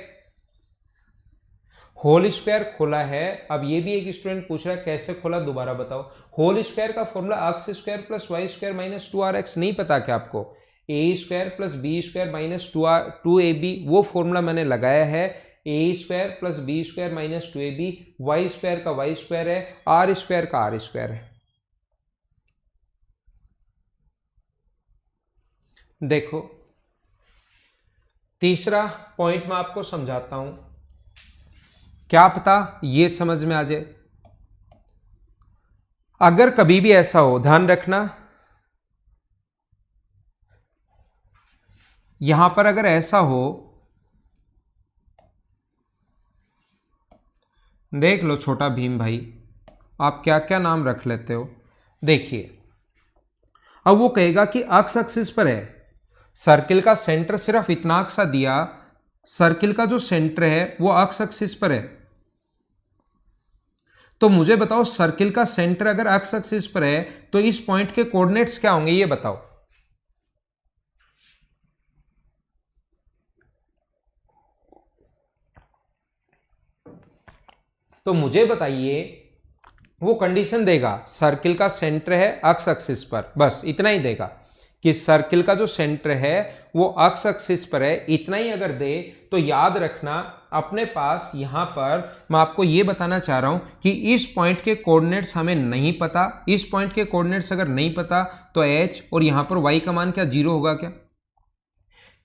होल स्क्वायर खोला है। अब ये भी एक स्टूडेंट पूछ रहा है कैसे खोला, दोबारा बताओ। होल स्क्वायर का formula x square plus y square minus 2rx, नहीं पता क्या आपको, a square plus b square minus 2ab, वो फॉर्मूला मैंने लगाया है। A square plus b square minus 2ab, y square का वाई स्क्वायर है, आर स्क्वायर का आर स्क्वायर है। देखो तीसरा पॉइंट मैं आपको समझाता हूं, क्या पता ये समझ में आ जाए। अगर कभी भी ऐसा हो, ध्यान रखना, यहां पर अगर ऐसा हो, देख लो छोटा भीम भाई, आप क्या क्या नाम रख लेते हो। देखिए अब वो कहेगा कि एक्स एक्सिस पर है, सर्किल का सेंटर सिर्फ इतना सा दिया, सर्किल का जो सेंटर है वो एक्स एक्सिस पर है, तो मुझे बताओ सर्किल का सेंटर अगर एक्स एक्सिस पर है तो इस पॉइंट के कोऑर्डिनेट्स क्या होंगे, ये बताओ। तो मुझे बताइए, वो कंडीशन देगा सर्किल का सेंटर है एक्स एक्सिस पर, बस इतना ही देगा कि सर्किल का जो सेंटर है वो एक्स एक्सिस पर है, इतना ही अगर दे तो याद रखना अपने पास यहां पर मैं आपको ये बताना चाह रहा हूं कि इस पॉइंट के कोऑर्डिनेट्स हमें नहीं पता, इस पॉइंट के कोऑर्डिनेट्स अगर नहीं पता तो एच और यहां पर वाई का मान क्या 0 होगा क्या।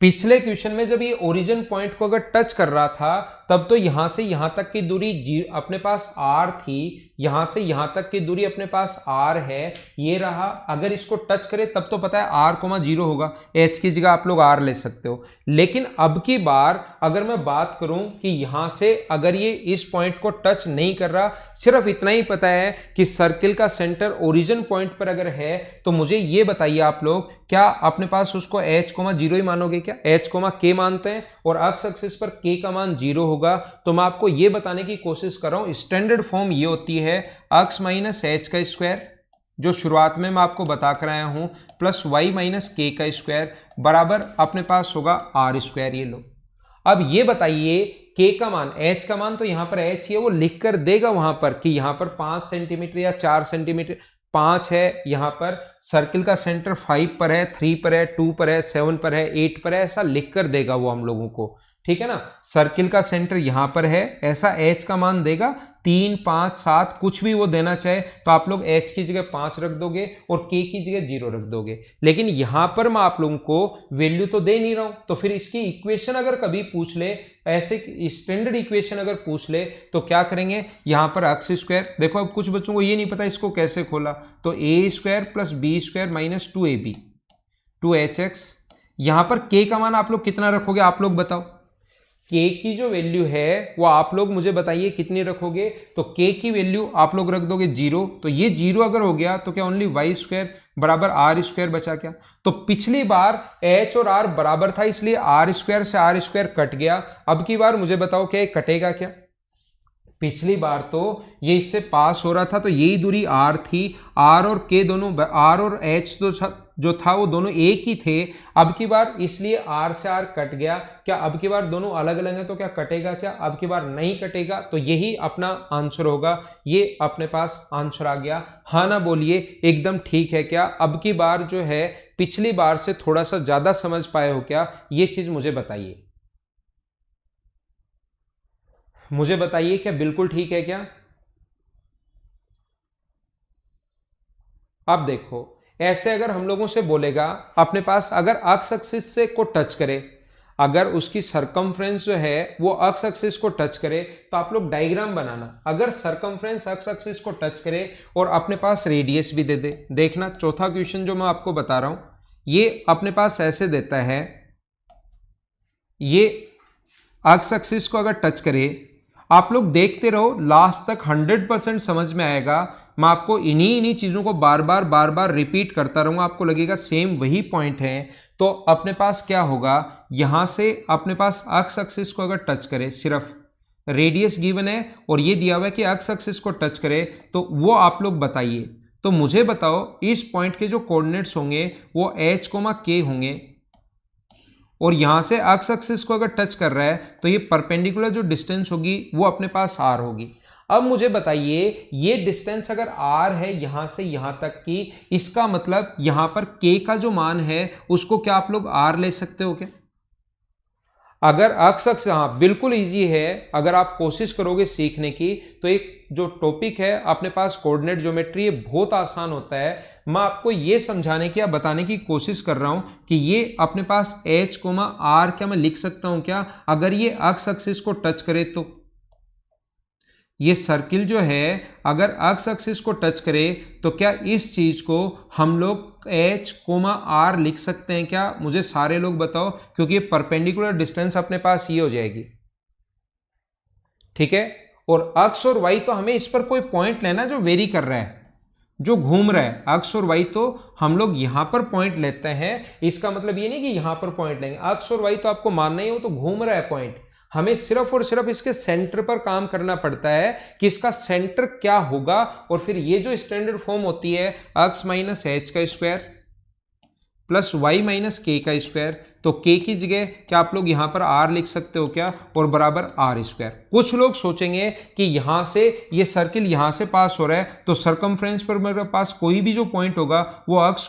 पिछले क्वेश्चन में जब ये ओरिजिन पॉइंट को अगर टच कर रहा था तब तो यहां से यहां तक की दूरी अपने पास r थी, यहां से यहां तक की दूरी अपने पास r है, ये रहा, अगर इसको टच करे तब तो पता है r, 0 होगा, h की जगह आप लोग r ले सकते हो। लेकिन अब की बार अगर मैं बात करूं कि यहां से अगर ये इस पॉइंट को टच नहीं कर रहा, सिर्फ इतना ही पता है कि सर्किल का सेंटर ओरिजिन पॉइंट पर अगर है, तो मुझे ये बताइए आप लोग, क्या अपने पास उसको h, 0 ही मानोगे क्या, h, k मानते हैं और एक्स एक्सिस पर k का मान 0 होगा। तो मैं आपको ये बताने की कोशिश कर रहा हूं, स्टैंडर्ड फॉर्म ये होती है x माइनस एच का स्क्वायर, जो शुरुआत में मैं आपको बता कर आया हूं, प्लस y माइनस के का स्क्वायर बराबर अपने पास होगा आर स्क्वायर। ये लो, अब ये बताइए k का मान, h का मान तो यहां पर h है, वो लिख कर देगा वहां पर कि यहां पर 5 सेंटीमीटर या 4 सेंटीमीटर, 5 है, यहां पर सर्किल का सेंटर 5 पर है, 3 पर है, 2 पर है, 7 पर है, 8 पर है, ऐसा लिख कर देगा वो हम लोगों को। ठीक है ना। सर्किल का सेंटर यहां पर है, ऐसा h का मान देगा 3, 5, 7 कुछ भी वो देना चाहे तो आप लोग h की जगह 5 रख दोगे और k की जगह 0 रख दोगे। लेकिन यहां पर मैं आप लोगों को वैल्यू तो दे नहीं रहा हूं, तो फिर इसकी इक्वेशन अगर कभी पूछ ले, ऐसे स्टैंडर्ड इक्वेशन अगर पूछ ले तो क्या करेंगे, यहां पर एक्स स्क्वायर, देखो अब कुछ बच्चों को ये नहीं पता इसको कैसे खोला, तो a square plus b square minus 2ab 2hx। यहां पर k का मान आप लोग कितना रखोगे, आप लोग बताओ। k की जो वैल्यू है वो आप लोग मुझे बताइए कितनी रखोगे, तो k की वैल्यू आप लोग रख दोगे 0, तो ये 0 अगर हो गया तो क्या ओनली वाई स्क्वायर बराबर आर स्क्वायर बचा क्या। तो पिछली बार h और r बराबर था इसलिए आर स्क्वायर से आर स्क्वायर कट गया, अब की बार मुझे बताओ क्या कटेगा क्या। पिछली बार तो ये इससे पास हो रहा था तो यही दूरी r थी, r और k दोनों, r और h जो था वो दोनों एक ही थे। अब की बार इसलिए r से r कट गया, क्या अब की बार दोनों अलग अलग हैं तो क्या कटेगा क्या, अब की बार नहीं कटेगा, तो यही अपना आंसर होगा। ये अपने पास आंसर आ गया, हाँ ना बोलिए, एकदम ठीक है क्या। अब की बार जो है पिछली बार से थोड़ा सा ज्यादा समझ पाए हो क्या, ये चीज मुझे बताइए, मुझे बताइए क्या बिल्कुल ठीक है क्या। अब देखो ऐसे अगर हम लोगों से बोलेगा अपने पास अगर अक्स एक्सिस से को टच करे, अगर उसकी सरकमफ्रेंस जो है वो अक्स एक्सिस को टच करे तो आप लोग डायग्राम बनाना, अगर सरकमफ्रेंस अक्स एक्सिस को टच करे और अपने पास रेडियस भी दे दे। देखना चौथा क्वेश्चन जो मैं आपको बता रहा हूं ये अपने पास ऐसे देता है, ये अक्स एक्सिस को अगर टच करे, आप लोग देखते रहो लास्ट तक 100% समझ में आएगा। मैं आपको इन्हीं चीजों को बार बार रिपीट करता रहूंगा, आपको लगेगा सेम वही पॉइंट है। तो अपने पास क्या होगा, यहां से अपने पास अक्स एक्सिस को अगर टच करे, सिर्फ रेडियस गिवन है और ये दिया हुआ है कि अक्स एक्सिस को टच करे, तो वो आप लोग बताइए। तो मुझे बताओ इस पॉइंट के जो कोऑर्डिनेट्स होंगे वो h, k होंगे और यहां से अक्स एक्सिस को अगर टच कर रहा है तो ये परपेंडिकुलर जो डिस्टेंस होगी वो अपने पास r होगी। अब मुझे बताइए ये डिस्टेंस अगर r है यहां से यहां तक की, इसका मतलब यहां पर k का जो मान है उसको क्या आप लोग r ले सकते हो क्या। अगर अक्स, हाँ बिल्कुल इजी है, अगर आप कोशिश करोगे सीखने की तो एक जो टॉपिक है अपने पास कोऑर्डिनेट ज्योमेट्री, ये बहुत आसान होता है। मैं आपको ये समझाने की या बताने की कोशिश कर रहा हूं कि ये अपने पास h, r क्या मैं लिख सकता हूं क्या, अगर ये अक्स एक्सिस को टच करे तो ये सर्किल जो है अगर अक्स एक्सिस को टच करे तो क्या इस चीज को हम लोग h, r लिख सकते हैं क्या, मुझे सारे लोग बताओ, क्योंकि ये परपेंडिकुलर डिस्टेंस अपने पास ये हो जाएगी, ठीक है। और अक्स और y तो हमें इस पर कोई पॉइंट लेना जो वेरी कर रहा है, जो घूम रहा है, अक्स और y तो हम लोग यहां पर पॉइंट लेते हैं, इसका मतलब ये नहीं कि यहां पर पॉइंट लेंगे, अक्स और y तो आपको मानना ही हो तो घूम रहा है पॉइंट, हमें सिर्फ और सिर्फ इसके सेंटर पर काम करना पड़ता है कि इसका सेंटर क्या होगा। और फिर ये जो स्टैंडर्ड फॉर्म होती है x माइनस एच का स्क्वायर प्लस y माइनस के का स्क्वायर, तो k की जगह क्या आप लोग यहां पर r लिख सकते हो क्या, और बराबर आर स्क्वायर। कुछ लोग सोचेंगे कि यहां से ये सर्किल यहां से पास हो रहा है तो सरकमफ्रेंस पर मेरे पास कोई भी जो पॉइंट होगा वो अक्स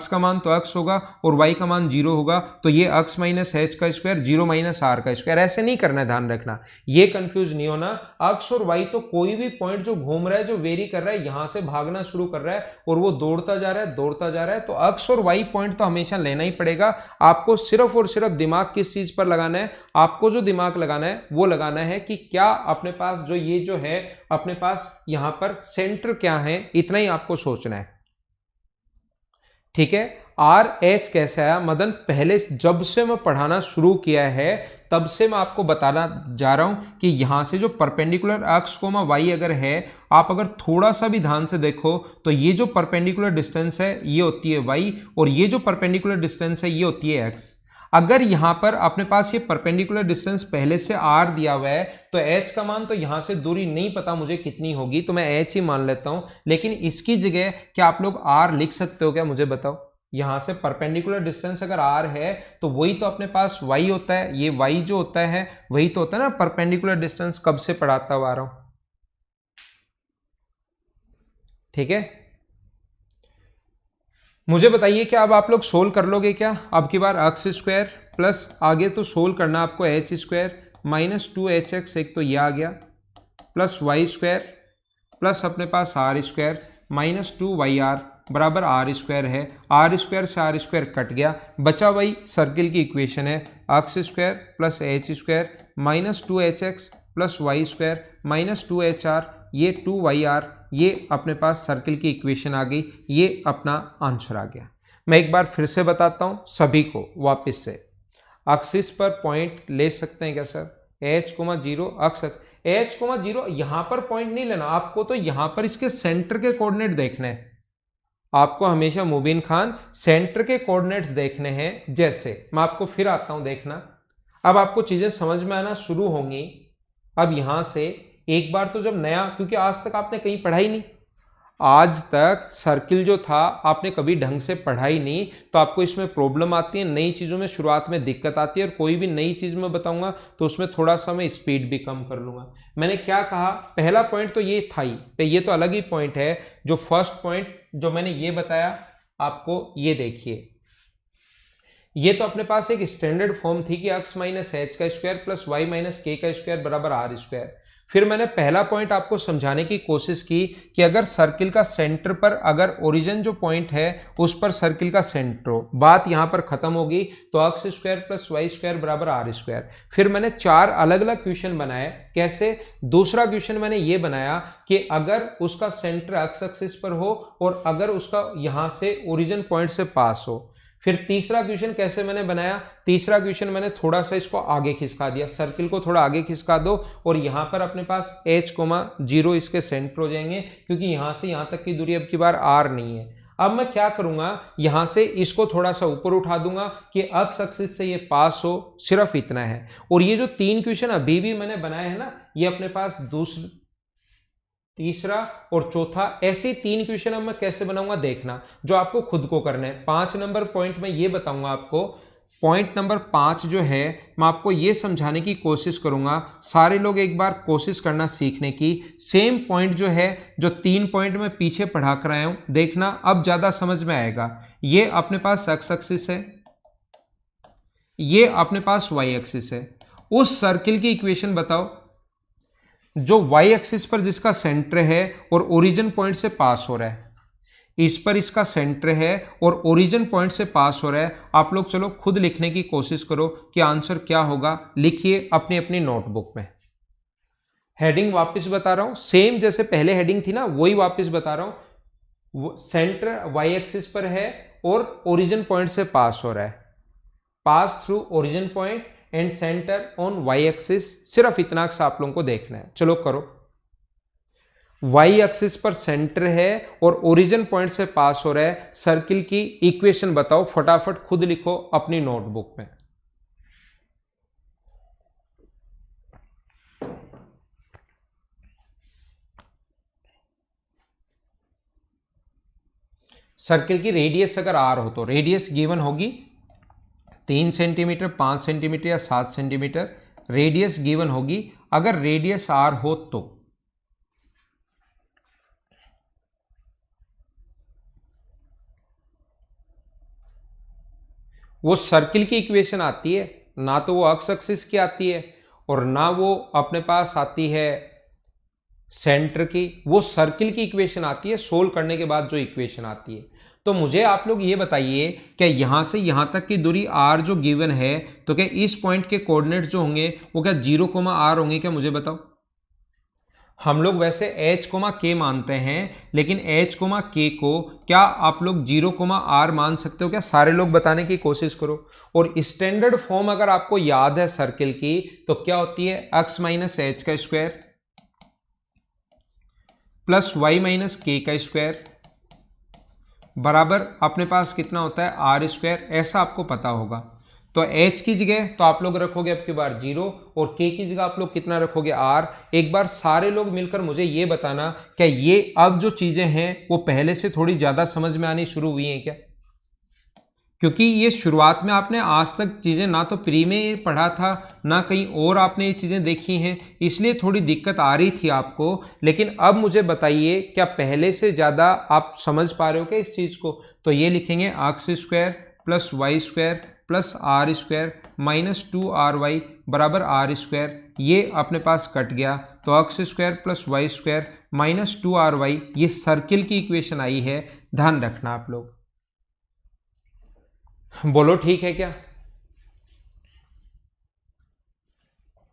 का मान तो अक्स होगा और y का मान 0 होगा, तो ये x माइनस एच का स्क्वायर 0 माइनस आर का स्क्वायर। ऐसे नहीं करना है, ध्यान रखना, ये कंफ्यूज नहीं होना। अक्स और y तो कोई भी पॉइंट जो घूम रहा है, जो वेरी कर रहा है, यहां से भागना शुरू कर रहा है और वो दौड़ता जा रहा है, तो अक्स और y पॉइंट तो हमेशा लेना ही पड़ेगा। आपको सिर्फ और सिर्फ दिमाग किस चीज पर लगाना है, आपको जो दिमाग लगाना है वो लगाना है कि क्या अपने पास जो ये जो है अपने पास यहां पर सेंटर क्या है, इतना ही आपको सोचना है, ठीक है। आर एच कैसे आया मदन, पहले जब से मैं पढ़ाना शुरू किया है तब से मैं आपको बताना जा रहा हूं कि यहां से जो परपेंडिकुलर एक्स कोमा वाई अगर है, आप अगर थोड़ा सा भी ध्यान से देखो तो ये जो परपेंडिकुलर डिस्टेंस है ये होती है वाई और ये जो परपेंडिकुलर डिस्टेंस है ये होती है एक्स। अगर यहां पर अपने पास ये परपेंडिकुलर डिस्टेंस पहले से r दिया हुआ है तो h का मान, तो यहां से दूरी नहीं पता मुझे कितनी होगी तो मैं h ही मान लेता हूं, लेकिन इसकी जगह क्या आप लोग r लिख सकते हो क्या, मुझे बताओ। यहां से परपेंडिकुलर डिस्टेंस अगर r है तो वही तो अपने पास y होता है, ये y जो होता है वही तो होता है ना परपेंडिकुलर डिस्टेंस, कब से पढ़ाता हुआ आ रहा हूं, ठीक है। मुझे बताइए क्या अब आप लोग सोल्व कर लोगे क्या? अब की बार एक्स स्क्वायर प्लस आगे तो सोल्व करना आपको एच स्क्वायर माइनस 2hx, एक तो ये आ गया, प्लस वाई स्क्वायर प्लस अपने पास आर स्क्वायर माइनस 2yr बराबर आर स्क्वायर है। आर स्क्वायर से आर स्क्वायर कट गया, बचा वही सर्किल की इक्वेशन है, x square plus h square minus 2hx plus y square minus 2hr, ये 2yr, ये अपने पास सर्किल की इक्वेशन आ गई, ये अपना आंसर आ गया। मैं एक बार फिर से बताता हूँ सभी को वापस से। एक्सिस पर पॉइंट ले सकते हैं क्या सर? h,0 अक्स h,0 यहां पर पॉइंट नहीं लेना आपको, तो यहां पर इसके सेंटर के कोऑर्डिनेट देखने हैं आपको हमेशा। मुबीन खान, सेंटर के कोऑर्डिनेट्स देखने हैं। जैसे मैं आपको फिर आता हूं देखना, अब आपको चीजें समझ में आना शुरू होंगी। अब यहां से एक बार तो जब नया, क्योंकि आज तक आपने कहीं पढ़ा ही नहीं, आज तक सर्किल जो था आपने कभी ढंग से पढ़ा ही नहीं, तो आपको इसमें प्रॉब्लम आती है, नई चीज़ों में शुरुआत में दिक्कत आती है। और कोई भी नई चीज़ मैं बताऊंगा तो उसमें थोड़ा सा मैं स्पीड भी कम कर लूंगा। मैंने क्या कहा, पहला पॉइंट तो ये था ही, तो ये तो अलग ही पॉइंट है। जो फर्स्ट पॉइंट जो मैंने ये बताया आपको, ये देखिए, ये तो अपने पास एक स्टैंडर्ड फॉर्म थी कि x माइनस एच का स्क्वायर प्लस वाई माइनस के का स्क्वायर बराबर आर स्क्वायर। फिर मैंने पहला पॉइंट आपको समझाने की कोशिश की कि अगर सर्किल का सेंटर पर, अगर ओरिजिन जो पॉइंट है उस पर सर्किल का सेंटर हो, बात यहां पर खत्म होगी, तो x square plus y square बराबर आर स्क्वायर। फिर मैंने 4 अलग अलग क्वेश्चन बनाए। कैसे? दूसरा क्वेश्चन मैंने ये बनाया कि अगर उसका सेंटर एक्स एक्सिस पर हो और अगर उसका यहां से ओरिजिन पॉइंट से पास हो। फिर तीसरा क्वेश्चन कैसे मैंने बनाया, तीसरा क्वेश्चन मैंने थोड़ा सा इसको आगे खिसका दिया, सर्किल को थोड़ा आगे खिसका दो और यहां पर अपने पास h,0 इसके सेंटर हो जाएंगे, क्योंकि यहां से यहां तक की दूरी अब की बार r नहीं है। अब मैं क्या करूंगा, यहां से इसको थोड़ा सा ऊपर उठा दूंगा कि एक्स एक्सिस से ये पास हो, सिर्फ इतना है। और ये जो 3 क्वेश्चन अभी भी मैंने बनाए हैं ना, ये अपने पास दूसरा, तीसरा और चौथा, ऐसे 3 क्वेश्चन अब मैं कैसे बनाऊंगा देखना, जो आपको खुद को करना है। 5 नंबर पॉइंट में ये बताऊंगा आपको। पॉइंट नंबर 5 जो है, मैं आपको ये समझाने की कोशिश करूंगा, सारे लोग एक बार कोशिश करना सीखने की। सेम पॉइंट जो है, जो 3 पॉइंट में पीछे पढ़ा कर आया हूं, देखना अब ज्यादा समझ में आएगा। ये अपने पास एक्स एक्सिस है, ये अपने पास वाई एक्सिस है। उस सर्किल की इक्वेशन बताओ जो y एक्सिस पर जिसका सेंटर है और ओरिजिन पॉइंट से पास हो रहा है। इस पर इसका सेंटर है और ओरिजिन पॉइंट से पास हो रहा है। आप लोग चलो खुद लिखने की कोशिश करो कि आंसर क्या होगा, लिखिए अपनी अपनी नोटबुक में। हेडिंग वापस बता रहा हूं, सेम जैसे पहले हेडिंग थी ना, वही वापस बता रहा हूं। सेंटर y एक्सिस पर है और ओरिजिन पॉइंट से पास हो रहा है, pass through origin point and centre on y axis. सिर्फ इतना सा आप लोगों को देखना है। चलो करो, y एक्सिस पर सेंटर है और ओरिजिन पॉइंट से पास हो रहा है। सर्किल की इक्वेशन बताओ, फटाफट खुद लिखो अपनी नोटबुक में। सर्किल की रेडियस अगर r हो तो रेडियस गिवन होगी 3 सेंटीमीटर, 5 सेंटीमीटर या 7 सेंटीमीटर। रेडियस गिवन होगी। अगर रेडियस r हो तो वो सर्किल की इक्वेशन आती है, ना तो वो एक्स एक्सिस की आती है और ना वो अपने पास आती है सेंटर की। वो सर्किल की इक्वेशन आती है सोल्व करने के बाद जो इक्वेशन आती है। तो मुझे आप लोग ये बताइए, क्या यहां से यहां तक की दूरी r जो गिवन है, तो क्या इस पॉइंट के कोऑर्डिनेट जो होंगे वो क्या 0,r होंगे क्या? मुझे बताओ। हम लोग वैसे h,k मानते हैं, लेकिन h,k को क्या आप लोग 0,r मान सकते हो क्या? सारे लोग बताने की कोशिश करो। और स्टैंडर्ड फॉर्म अगर आपको याद है सर्किल की, तो क्या होती है, x माइनस एच का स्क्वायर प्लस वाई माइनस के का स्क्वायर बराबर अपने पास कितना होता है, आर स्क्वायर। ऐसा आपको पता होगा। तो h की जगह तो आप लोग रखोगे अब की बार 0 और k की जगह आप लोग कितना रखोगे, r। एक बार सारे लोग मिलकर मुझे ये बताना, क्या ये अब जो चीजें हैं वो पहले से थोड़ी ज्यादा समझ में आनी शुरू हुई हैं क्या? क्योंकि ये शुरुआत में आपने आज तक चीज़ें ना तो प्री में पढ़ा था ना कहीं और आपने ये चीज़ें देखी हैं, इसलिए थोड़ी दिक्कत आ रही थी आपको। लेकिन अब मुझे बताइए क्या पहले से ज़्यादा आप समझ पा रहे हो क्या इस चीज़ को? तो ये लिखेंगे x square plus y square plus r square minus 2RY बराबर आर स्क्वायर। ये अपने पास कट गया तो x square plus y square minus 2RY, ये सर्किल की इक्वेशन आई है, ध्यान रखना आप लोग। बोलो ठीक है क्या?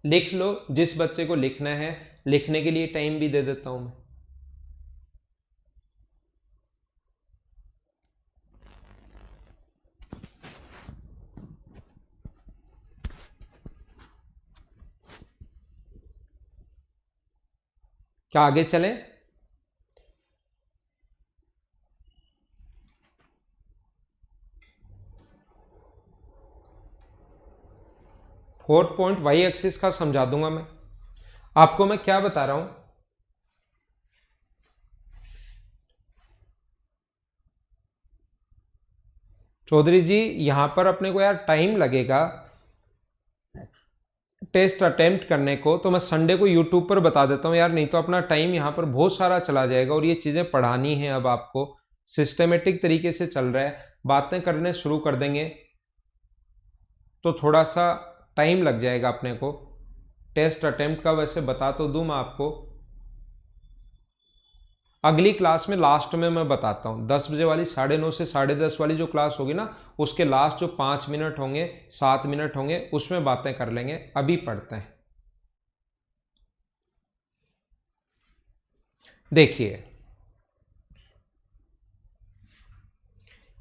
लिख लो, जिस बच्चे को लिखना है लिखने के लिए टाइम भी दे देता हूं मैं। क्या आगे चलें? फोर्थ पॉइंट वाई एक्सिस का समझा दूंगा मैं आपको। मैं क्या बता रहा हूं, चौधरी जी यहां पर अपने को यार टाइम लगेगा टेस्ट अटेम्प्ट करने को, तो मैं संडे को यूट्यूब पर बता देता हूं यार, नहीं तो अपना टाइम यहां पर बहुत सारा चला जाएगा और ये चीज़ें पढ़ानी है। अब आपको सिस्टमेटिक तरीके से चल रहा है, बातें करने शुरू कर देंगे तो थोड़ा सा टाइम लग जाएगा अपने को। टेस्ट अटेम्प्ट का वैसे बता तो दूं मैं आपको, अगली क्लास में लास्ट में मैं बताता हूं। 10 बजे वाली 9:30 से 10:30 वाली जो क्लास होगी ना, उसके लास्ट जो 5 मिनट होंगे 7 मिनट होंगे उसमें बातें कर लेंगे। अभी पढ़ते हैं। देखिए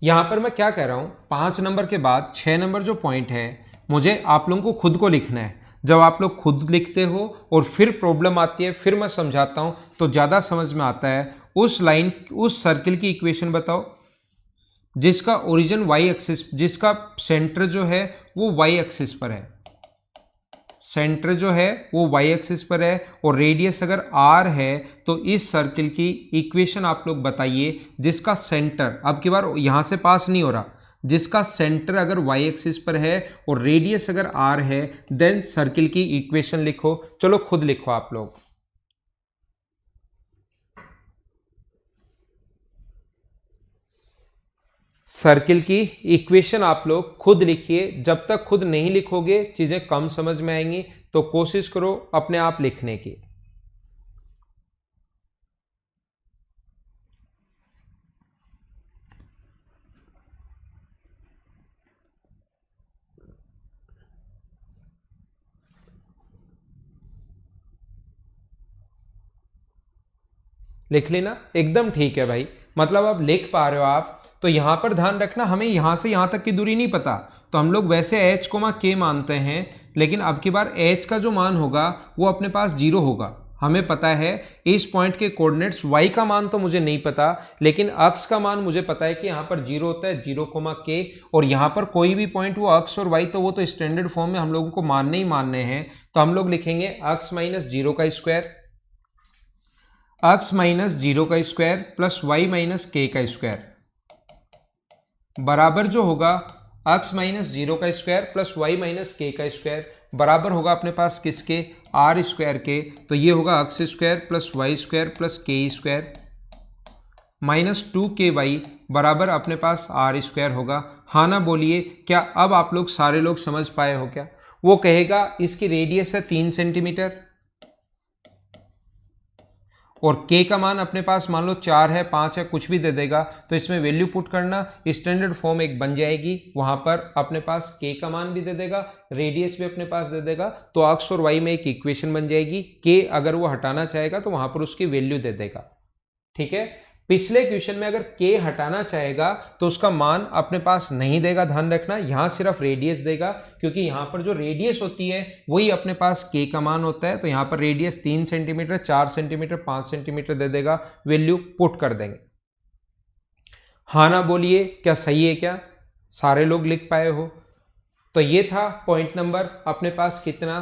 यहां पर मैं क्या कह रहा हूं, 5 नंबर के बाद 6 नंबर जो पॉइंट है मुझे आप लोगों को खुद को लिखना है। जब आप लोग खुद लिखते हो और फिर प्रॉब्लम आती है, फिर मैं समझाता हूं तो ज़्यादा समझ में आता है। उस लाइन, उस सर्किल की इक्वेशन बताओ जिसका ओरिजिन वाई एक्सिस, जिसका सेंटर जो है वो वाई एक्सिस पर है, सेंटर जो है वो वाई एक्सिस पर है और रेडियस अगर आर है, तो इस सर्किल की इक्वेशन आप लोग बताइए जिसका सेंटर, अब की बार यहां से पास नहीं हो रहा, जिसका सेंटर अगर वाई एक्सिस पर है और रेडियस अगर आर है, देन सर्किल की इक्वेशन लिखो। चलो खुद लिखो आप लोग। सर्किल की इक्वेशन आप लोग खुद लिखिए। जब तक खुद नहीं लिखोगे चीजें कम समझ में आएंगी, तो कोशिश करो अपने आप लिखने की। लिख लेना, एकदम ठीक है भाई। मतलब अब लिख पा रहे हो आप, तो यहां पर ध्यान रखना, हमें यहां से यहां तक की दूरी नहीं पता, तो हम लोग वैसे h कोमा k मानते हैं, लेकिन अब की बार h का जो मान होगा वो अपने पास 0 होगा। हमें पता है इस पॉइंट के कोऑर्डिनेट्स, y का मान तो मुझे नहीं पता, लेकिन अक्ष का मान मुझे पता है कि यहां पर 0 होता है, 0,k। और यहां पर कोई भी पॉइंट, वो अक्ष और y तो वो तो स्टैंडर्ड फॉर्म में हम लोगों को मानने ही मानने हैं। तो हम लोग लिखेंगे अक्ष माइनस 0 का स्क्वायर, एक्स माइनस 0 का स्क्वायर प्लस वाई माइनस के का स्क्वायर बराबर जो होगा एक्स माइनस 0 का स्क्वायर प्लस वाई माइनस के का स्क्वायर बराबर होगा अपने पास किसके, आर स्क्वायर के। तो ये होगा x square plus y square plus k square minus 2KY बराबर अपने पास आर स्क्वायर होगा। हाँ ना बोलिए, क्या अब आप लोग सारे लोग समझ पाए हो क्या? वो कहेगा इसकी रेडियस है 3 सेंटीमीटर और k का मान अपने पास मान लो 4 है, 5 है, कुछ भी दे देगा, तो इसमें वैल्यू पुट करना, स्टैंडर्ड फॉर्म एक बन जाएगी। वहां पर अपने पास k का मान भी दे देगा, रेडियस भी अपने पास दे देगा, तो अक्ष और y में एक इक्वेशन बन जाएगी। k अगर वो हटाना चाहेगा तो वहां पर उसकी वैल्यू दे देगा। ठीक है, पिछले क्वेश्चन में अगर k हटाना चाहेगा तो उसका मान अपने पास नहीं देगा, ध्यान रखना, यहां सिर्फ रेडियस देगा, क्योंकि यहां पर जो रेडियस होती है वही अपने पास k का मान होता है। तो यहां पर रेडियस 3 सेंटीमीटर, 4 सेंटीमीटर, 5 सेंटीमीटर दे देगा, वैल्यू पुट कर देंगे। हाँ ना बोलिए, क्या सही है क्या? सारे लोग लिख पाए हो? तो ये था पॉइंट नंबर अपने पास कितना,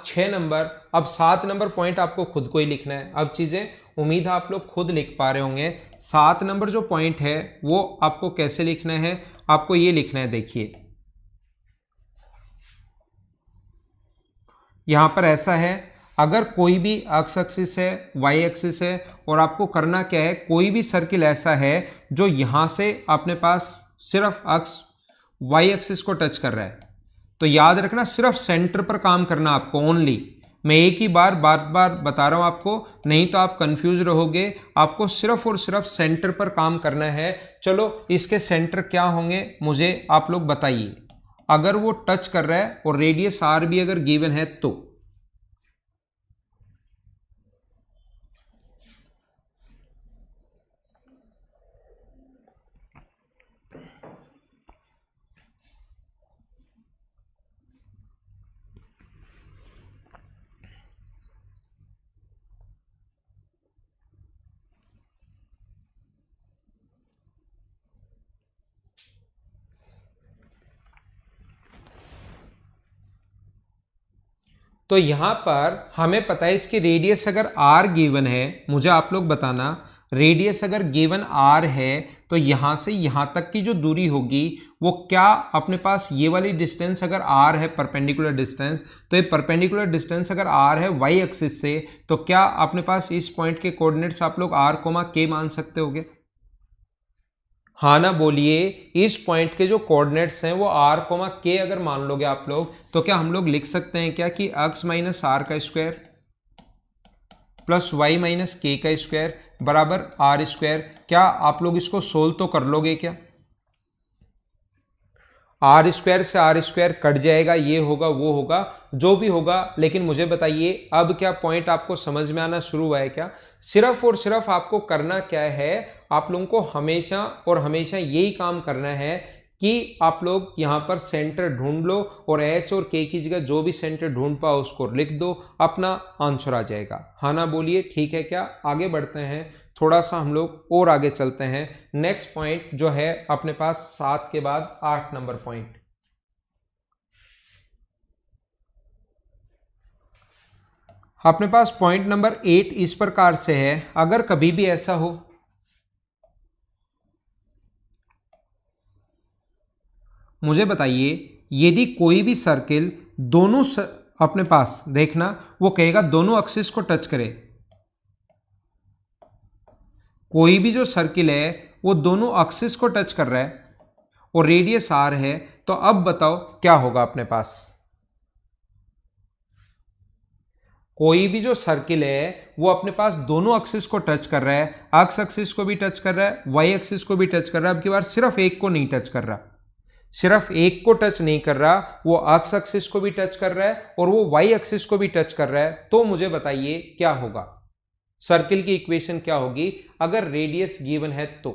6 नंबर। अब 7 नंबर पॉइंट आपको खुद को ही लिखना है। अब चीजें उम्मीद है आप लोग खुद लिख पा रहे होंगे। 7 नंबर जो पॉइंट है वो आपको कैसे लिखना है, आपको ये लिखना है। देखिए यहां पर ऐसा है, अगर कोई भी एक्स एक्सिस है, वाई एक्सिस है, और आपको करना क्या है, कोई भी सर्किल ऐसा है जो यहां से अपने पास सिर्फ एक्स वाई एक्सिस को टच कर रहा है, तो याद रखना सिर्फ सेंटर पर काम करना आपको ओनली। मैं एक ही बार बार बता रहा हूं आपको, नहीं तो आप कंफ्यूज रहोगे। आपको सिर्फ और सिर्फ सेंटर पर काम करना है। चलो इसके सेंटर क्या होंगे मुझे आप लोग बताइए। अगर वो टच कर रहा है और रेडियस आर भी अगर गिवन है तो यहां पर हमें पता है इसकी रेडियस अगर आर गिवन है, मुझे आप लोग बताना रेडियस अगर गिवन आर है तो यहां से यहां तक की जो दूरी होगी वो क्या अपने पास ये वाली डिस्टेंस अगर आर है परपेंडिकुलर डिस्टेंस, तो ये परपेंडिकुलर डिस्टेंस अगर आर है वाई एक्सिस से, तो क्या अपने पास इस पॉइंट के कोऑर्डिनेट्स आप लोग आर कोमा के मान सकते होगे? हाँ ना बोलिए। इस पॉइंट के जो कोऑर्डिनेट्स हैं वो आर कोमा के अगर मान लोगे आप लोग, तो क्या हम लोग लिख सकते हैं क्या कि एक्स माइनस आर का स्क्वायर प्लस वाई माइनस के का स्क्वायर बराबर आर स्क्वायर? क्या आप लोग इसको सोल्व तो कर लोगे क्या? आर स्क्वायर से आर स्क्वायर कट जाएगा, ये होगा वो होगा जो भी होगा, लेकिन मुझे बताइए अब क्या पॉइंट आपको समझ में आना शुरू हुआ है क्या? सिर्फ और सिर्फ आपको करना क्या है, आप लोगों को हमेशा और हमेशा यही काम करना है कि आप लोग यहाँ पर सेंटर ढूंढ लो और एच और के की जगह जो भी सेंटर ढूंढ पाओ उसको लिख दो, अपना आंसर आ जाएगा। हाँ ना बोलिए, ठीक है क्या? आगे बढ़ते हैं, थोड़ा सा हम लोग और आगे चलते हैं। नेक्स्ट पॉइंट जो है अपने पास 7 के बाद 8 नंबर पॉइंट। अपने पास पॉइंट नंबर 8 इस प्रकार से है, अगर कभी भी ऐसा हो, मुझे बताइए यदि कोई भी सर्किल दोनों अपने पास देखना, वो कहेगा दोनों एक्सिस को टच करे, कोई भी जो सर्किल है वो दोनों एक्सिस को टच कर रहा है और रेडियस आर है, तो अब बताओ क्या होगा अपने पास? कोई भी जो सर्किल है वो अपने पास दोनों एक्सिस को टच कर रहा है, एक्स एक्सिस को भी टच कर रहा है, वाई एक्सिस को भी टच कर रहा है, अब की बार सिर्फ एक को नहीं टच कर रहा, सिर्फ एक को टच नहीं कर रहा, वो एक्स एक्सिस को भी टच कर रहा है और वो वाई एक्सिस को भी टच कर रहा है। तो मुझे बताइए क्या होगा, सर्किल की इक्वेशन क्या होगी अगर रेडियस गिवन है तो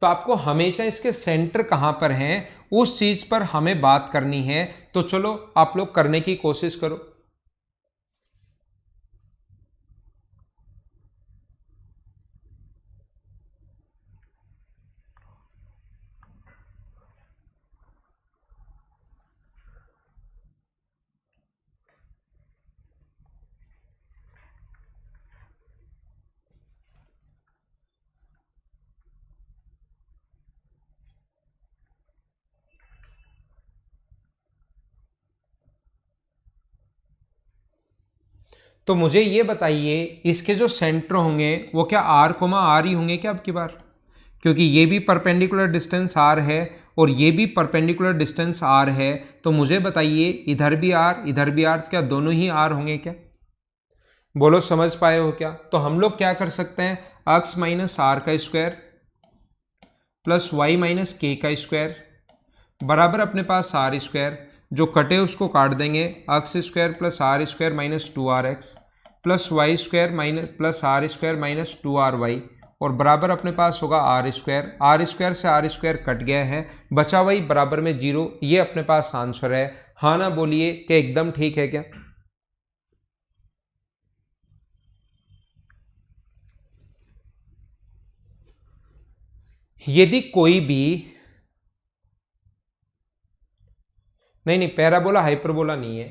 आपको हमेशा इसके सेंटर कहां पर हैं उस चीज पर हमें बात करनी है। तो चलो आप लोग करने की कोशिश करो। तो मुझे ये बताइए इसके जो सेंटर होंगे वो क्या आर कोमा आर ही होंगे क्या अब की बार? क्योंकि ये भी परपेंडिकुलर डिस्टेंस आर है और ये भी परपेंडिकुलर डिस्टेंस आर है, तो मुझे बताइए इधर भी आर इधर भी आर, क्या दोनों ही आर होंगे क्या? बोलो समझ पाए हो क्या? तो हम लोग क्या कर सकते हैं, एक्स माइनस आर का स्क्वायर प्लस वाई माइनस के का स्क्वायर बराबर अपने पास आर स्क्वायर, जो कटे उसको काट देंगे, x square plus r square minus 2rx plus y square minus plus r square minus 2ry और बराबर अपने पास होगा आर स्क्वायर से आर स्क्वायर कट गया है, बचा वही बराबर में 0। ये अपने पास आंसर है। हाँ ना बोलिए कि एकदम ठीक है क्या? यदि कोई भी, नहीं नहीं पैराबोला हाइपरबोला नहीं है,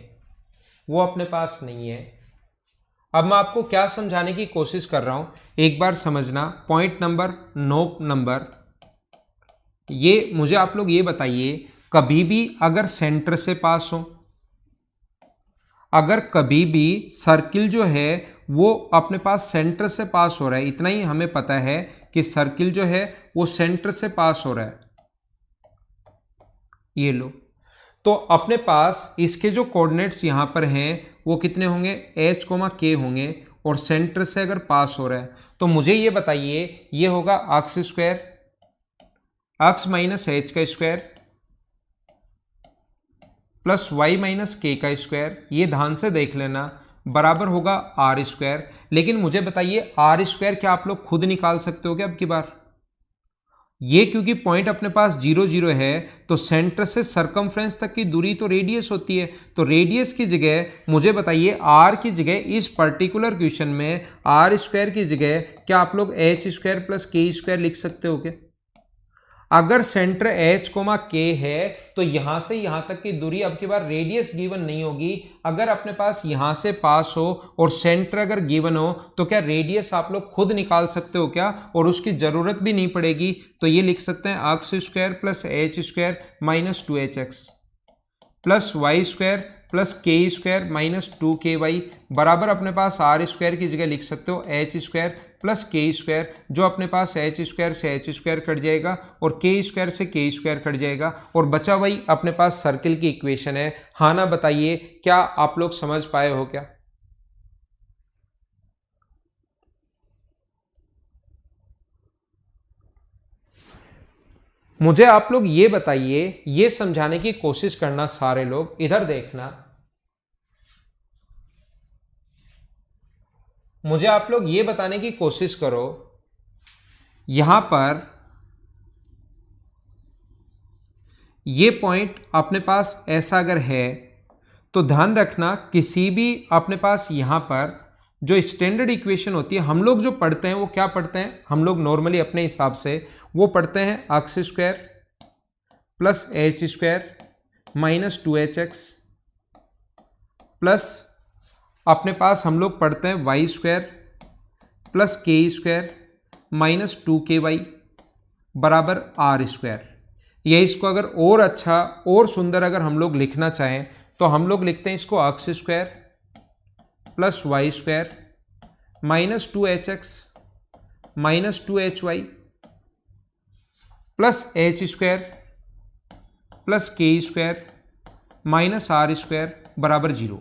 वो अपने पास नहीं है। अब मैं आपको क्या समझाने की कोशिश कर रहा हूं, एक बार समझना। पॉइंट नंबर 9 ये मुझे आप लोग ये बताइए, कभी भी अगर सेंटर से पास हो, अगर कभी भी सर्किल जो है वो अपने पास सेंटर से पास हो रहा है, इतना ही हमें पता है कि सर्किल जो है वो सेंटर से पास हो रहा है, ये लो, तो अपने पास इसके जो कोऑर्डिनेट्स यहां पर हैं वो कितने होंगे, h, k होंगे, और सेंटर से अगर पास हो रहा है तो मुझे ये बताइए, ये होगा अक्स स्क्वायर, अक्स माइनस एच का स्क्वायर प्लस वाई माइनस के का स्क्वायर, ये ध्यान से देख लेना, बराबर होगा आर स्क्वायर। लेकिन मुझे बताइए आर स्क्वायर क्या आप लोग खुद निकाल सकते हो क्या अब की बार? ये क्योंकि पॉइंट अपने पास 0 0 है, तो सेंटर से सरकमफ्रेंस तक की दूरी तो रेडियस होती है, तो रेडियस की जगह मुझे बताइए आर की जगह इस पर्टिकुलर क्वेश्चन में आर स्क्वायर की जगह क्या आप लोग H square plus k square लिख सकते हो क्या? अगर सेंटर h, k है तो यहां से यहां तक की दूरी अब की बार रेडियस गिवन नहीं होगी। अगर अपने पास यहां से पास हो और सेंटर अगर गिवन हो तो क्या रेडियस आप लोग खुद निकाल सकते हो क्या, और उसकी जरूरत भी नहीं पड़ेगी। तो ये लिख सकते हैं x square plus h square minus 2hx plus y square plus k square minus 2ky बराबर अपने पास आर स्क्वायर की जगह लिख सकते हो H square plus k square, जो अपने पास एच स्क्वायर से एच स्क्वायर कट जाएगा और के स्क्वायर से के स्क्वायर कट जाएगा, और बचा वही अपने पास सर्किल की इक्वेशन है। हाँ ना बताइए, क्या आप लोग समझ पाए हो क्या? मुझे आप लोग ये बताइए, ये समझाने की कोशिश करना सारे लोग, इधर देखना, मुझे आप लोग ये बताने की कोशिश करो, यहां पर ये पॉइंट अपने पास ऐसा अगर है तो ध्यान रखना, किसी भी अपने पास यहां पर जो स्टैंडर्ड इक्वेशन होती है, हम लोग जो पढ़ते हैं वो क्या पढ़ते हैं, हम लोग नॉर्मली अपने हिसाब से वो पढ़ते हैं x square plus h square minus 2hx plus अपने पास हम लोग पढ़ते हैं y square plus k square minus 2ky बराबर आर स्क्वायर। ये इसको अगर और अच्छा और सुंदर अगर हम लोग लिखना चाहें तो हम लोग लिखते हैं इसको x square plus y square minus 2hx minus 2hy plus h square plus k square minus r square बराबर 0।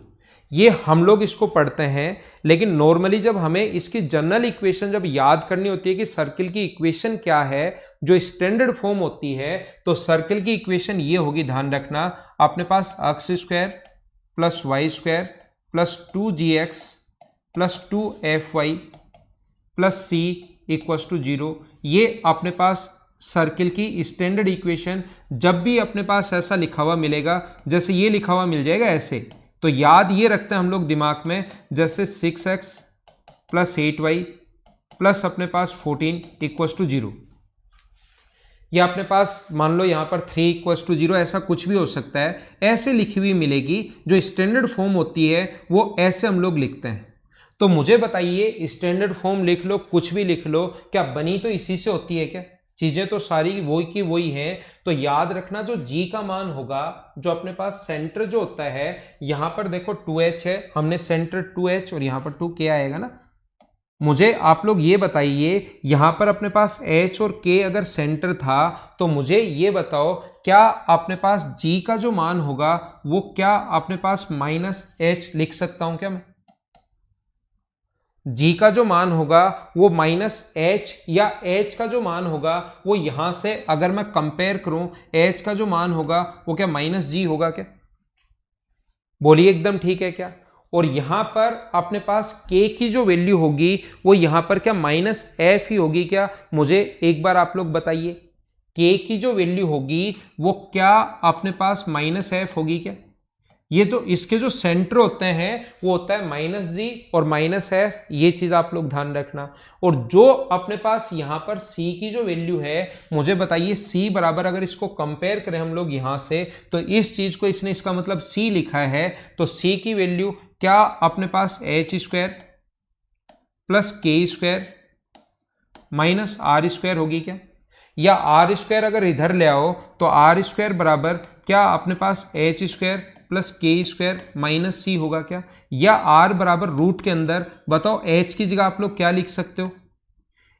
ये हम लोग इसको पढ़ते हैं, लेकिन नॉर्मली जब हमें इसकी जनरल इक्वेशन जब याद करनी होती है कि सर्किल की इक्वेशन क्या है, जो स्टैंडर्ड फॉर्म होती है, तो सर्किल की इक्वेशन ये होगी, ध्यान रखना, अपने पास x square plus y square plus 2gx plus 2fy plus c equals to 0। ये अपने पास सर्किल की स्टैंडर्ड इक्वेशन जब भी अपने पास ऐसा लिखा हुआ मिलेगा, जैसे ये लिखा हुआ मिल जाएगा ऐसे, तो याद ये रखते हैं हम लोग दिमाग में, जैसे 6x प्लस 8y प्लस अपने पास 14 इक्वल्स टू 0, या अपने पास मान लो यहाँ पर 3 इक्वल्स टू 0, ऐसा कुछ भी हो सकता है, ऐसे लिखी हुई मिलेगी। जो स्टैंडर्ड फॉर्म होती है वो ऐसे हम लोग लिखते हैं। तो मुझे बताइए, स्टैंडर्ड फॉर्म लिख लो, कुछ भी लिख लो, क्या बनी तो इसी से होती है क्या? चीजें तो सारी वही की वही हैं। तो याद रखना, जो g का मान होगा, जो अपने पास सेंटर जो होता है, यहां पर देखो 2h है, हमने सेंटर 2h और यहां पर 2k आएगा ना। मुझे आप लोग ये बताइए, यहां पर अपने पास h और k अगर सेंटर था तो मुझे ये बताओ, क्या अपने पास g का जो मान होगा वो क्या अपने पास माइनस h लिख सकता हूं क्या मैं? g का जो मान होगा वो माइनस h, या h का जो मान होगा वो यहां से अगर मैं कंपेयर करूं, h का जो मान होगा वो क्या माइनस g होगा क्या? बोलिए एकदम ठीक है क्या? और यहां पर अपने पास k की जो वैल्यू होगी वो यहां पर क्या माइनस f ही होगी क्या? मुझे एक बार आप लोग बताइए, k की जो वैल्यू होगी वो क्या अपने पास माइनस f होगी क्या? ये तो इसके जो सेंटर होते हैं वो होता है माइनस जी और माइनस एफ, ये चीज आप लोग ध्यान रखना। और जो अपने पास यहां पर c की जो वैल्यू है, मुझे बताइए c बराबर, अगर इसको कंपेयर करें हम लोग यहां से, तो इस चीज को इसने इसका मतलब c लिखा है, तो c की वैल्यू क्या अपने पास H square plus k square minus r square होगी क्या, या आर स्क्वायर अगर इधर ले आओ तो आर स्क्वायर बराबर क्या अपने पास H square plus k square minus सी होगा क्या, या आर बराबर रूट के अंदर बताओ एच की जगह आप लोग क्या लिख सकते हो,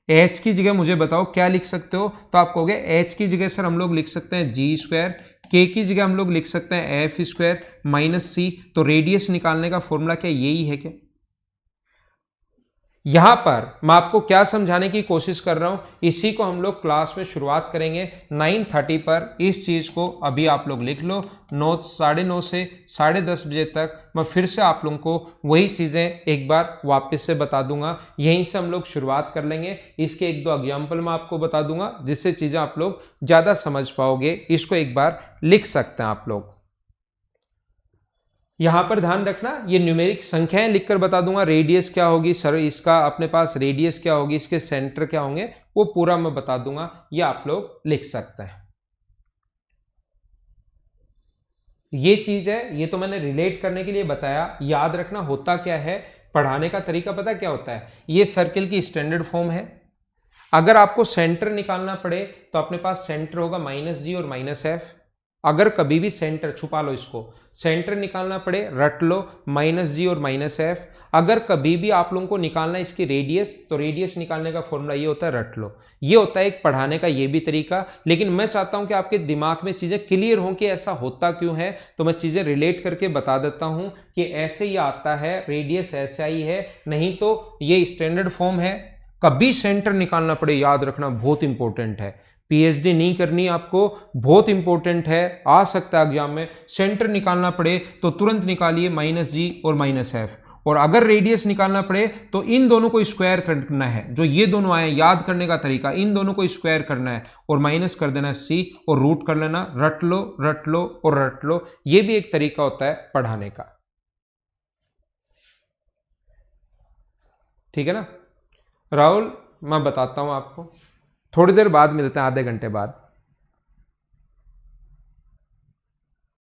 एच की जगह मुझे बताओ क्या लिख सकते हो। तो आप कहोगे एच की जगह सर हम लोग लिख सकते हैं जी स्क्वायर, के की जगह हम लोग लिख सकते हैं एफ स्क्वायर माइनस सी। तो रेडियस निकालने का फॉर्मूला क्या यही है क्या। यहां पर मैं आपको क्या समझाने की कोशिश कर रहा हूं, इसी को हम लोग क्लास में शुरुआत करेंगे 9:30 पर। इस चीज को अभी आप लोग लिख लो, 9:30 से 10:30 बजे तक मैं फिर से आप लोगों को वही चीजें एक बार वापस से बता दूंगा। यहीं से हम लोग शुरुआत कर लेंगे। इसके एक दो एग्जाम्पल मैं आपको बता दूंगा जिससे चीजें आप लोग ज्यादा समझ पाओगे। इसको एक बार लिख सकते हैं आप लोग। यहां पर ध्यान रखना, ये न्यूमेरिक संख्याएं लिखकर बता दूंगा। रेडियस क्या होगी सर, इसका अपने पास रेडियस क्या होगी, इसके सेंटर क्या होंगे, वो पूरा मैं बता दूंगा। ये आप लोग लिख सकते हैं। ये चीज है, ये तो मैंने रिलेट करने के लिए बताया। याद रखना होता क्या है, पढ़ाने का तरीका पता क्या होता है, ये सर्किल की स्टैंडर्ड फॉर्म है। अगर आपको सेंटर निकालना पड़े तो अपने पास सेंटर होगा माइनस जी और माइनस एफ। अगर कभी भी सेंटर, छुपा लो इसको, सेंटर निकालना पड़े रट लो माइनस जी और माइनस एफ। अगर कभी भी आप लोगों को निकालना है इसकी रेडियस, तो रेडियस निकालने का फॉर्मूला ये होता है रट लो। ये होता है एक पढ़ाने का ये भी तरीका। लेकिन मैं चाहता हूं कि आपके दिमाग में चीजें क्लियर हों कि ऐसा होता क्यों है, तो मैं चीजें रिलेट करके बता देता हूं कि ऐसे ही आता है, रेडियस ऐसा ही है, नहीं तो ये स्टैंडर्ड फॉर्म है। कभी सेंटर निकालना पड़े याद रखना, बहुत इंपॉर्टेंट है। पीएचडी नहीं करनी आपको, बहुत इंपॉर्टेंट है, आ सकता है एग्जाम में। सेंटर निकालना पड़े तो तुरंत निकालिए माइनस जी और माइनस एफ। और अगर रेडियस निकालना पड़े तो इन दोनों को स्क्वायर करना है, जो ये दोनों आए, याद करने का तरीका, इन दोनों को स्क्वायर करना है और माइनस कर देना सी और रूट कर लेना। रट लो रट लो और रट लो, ये भी एक तरीका होता है पढ़ाने का। ठीक है ना राहुल, मैं बताता हूं आपको, थोड़ी देर बाद मिलते हैं, आधे घंटे बाद।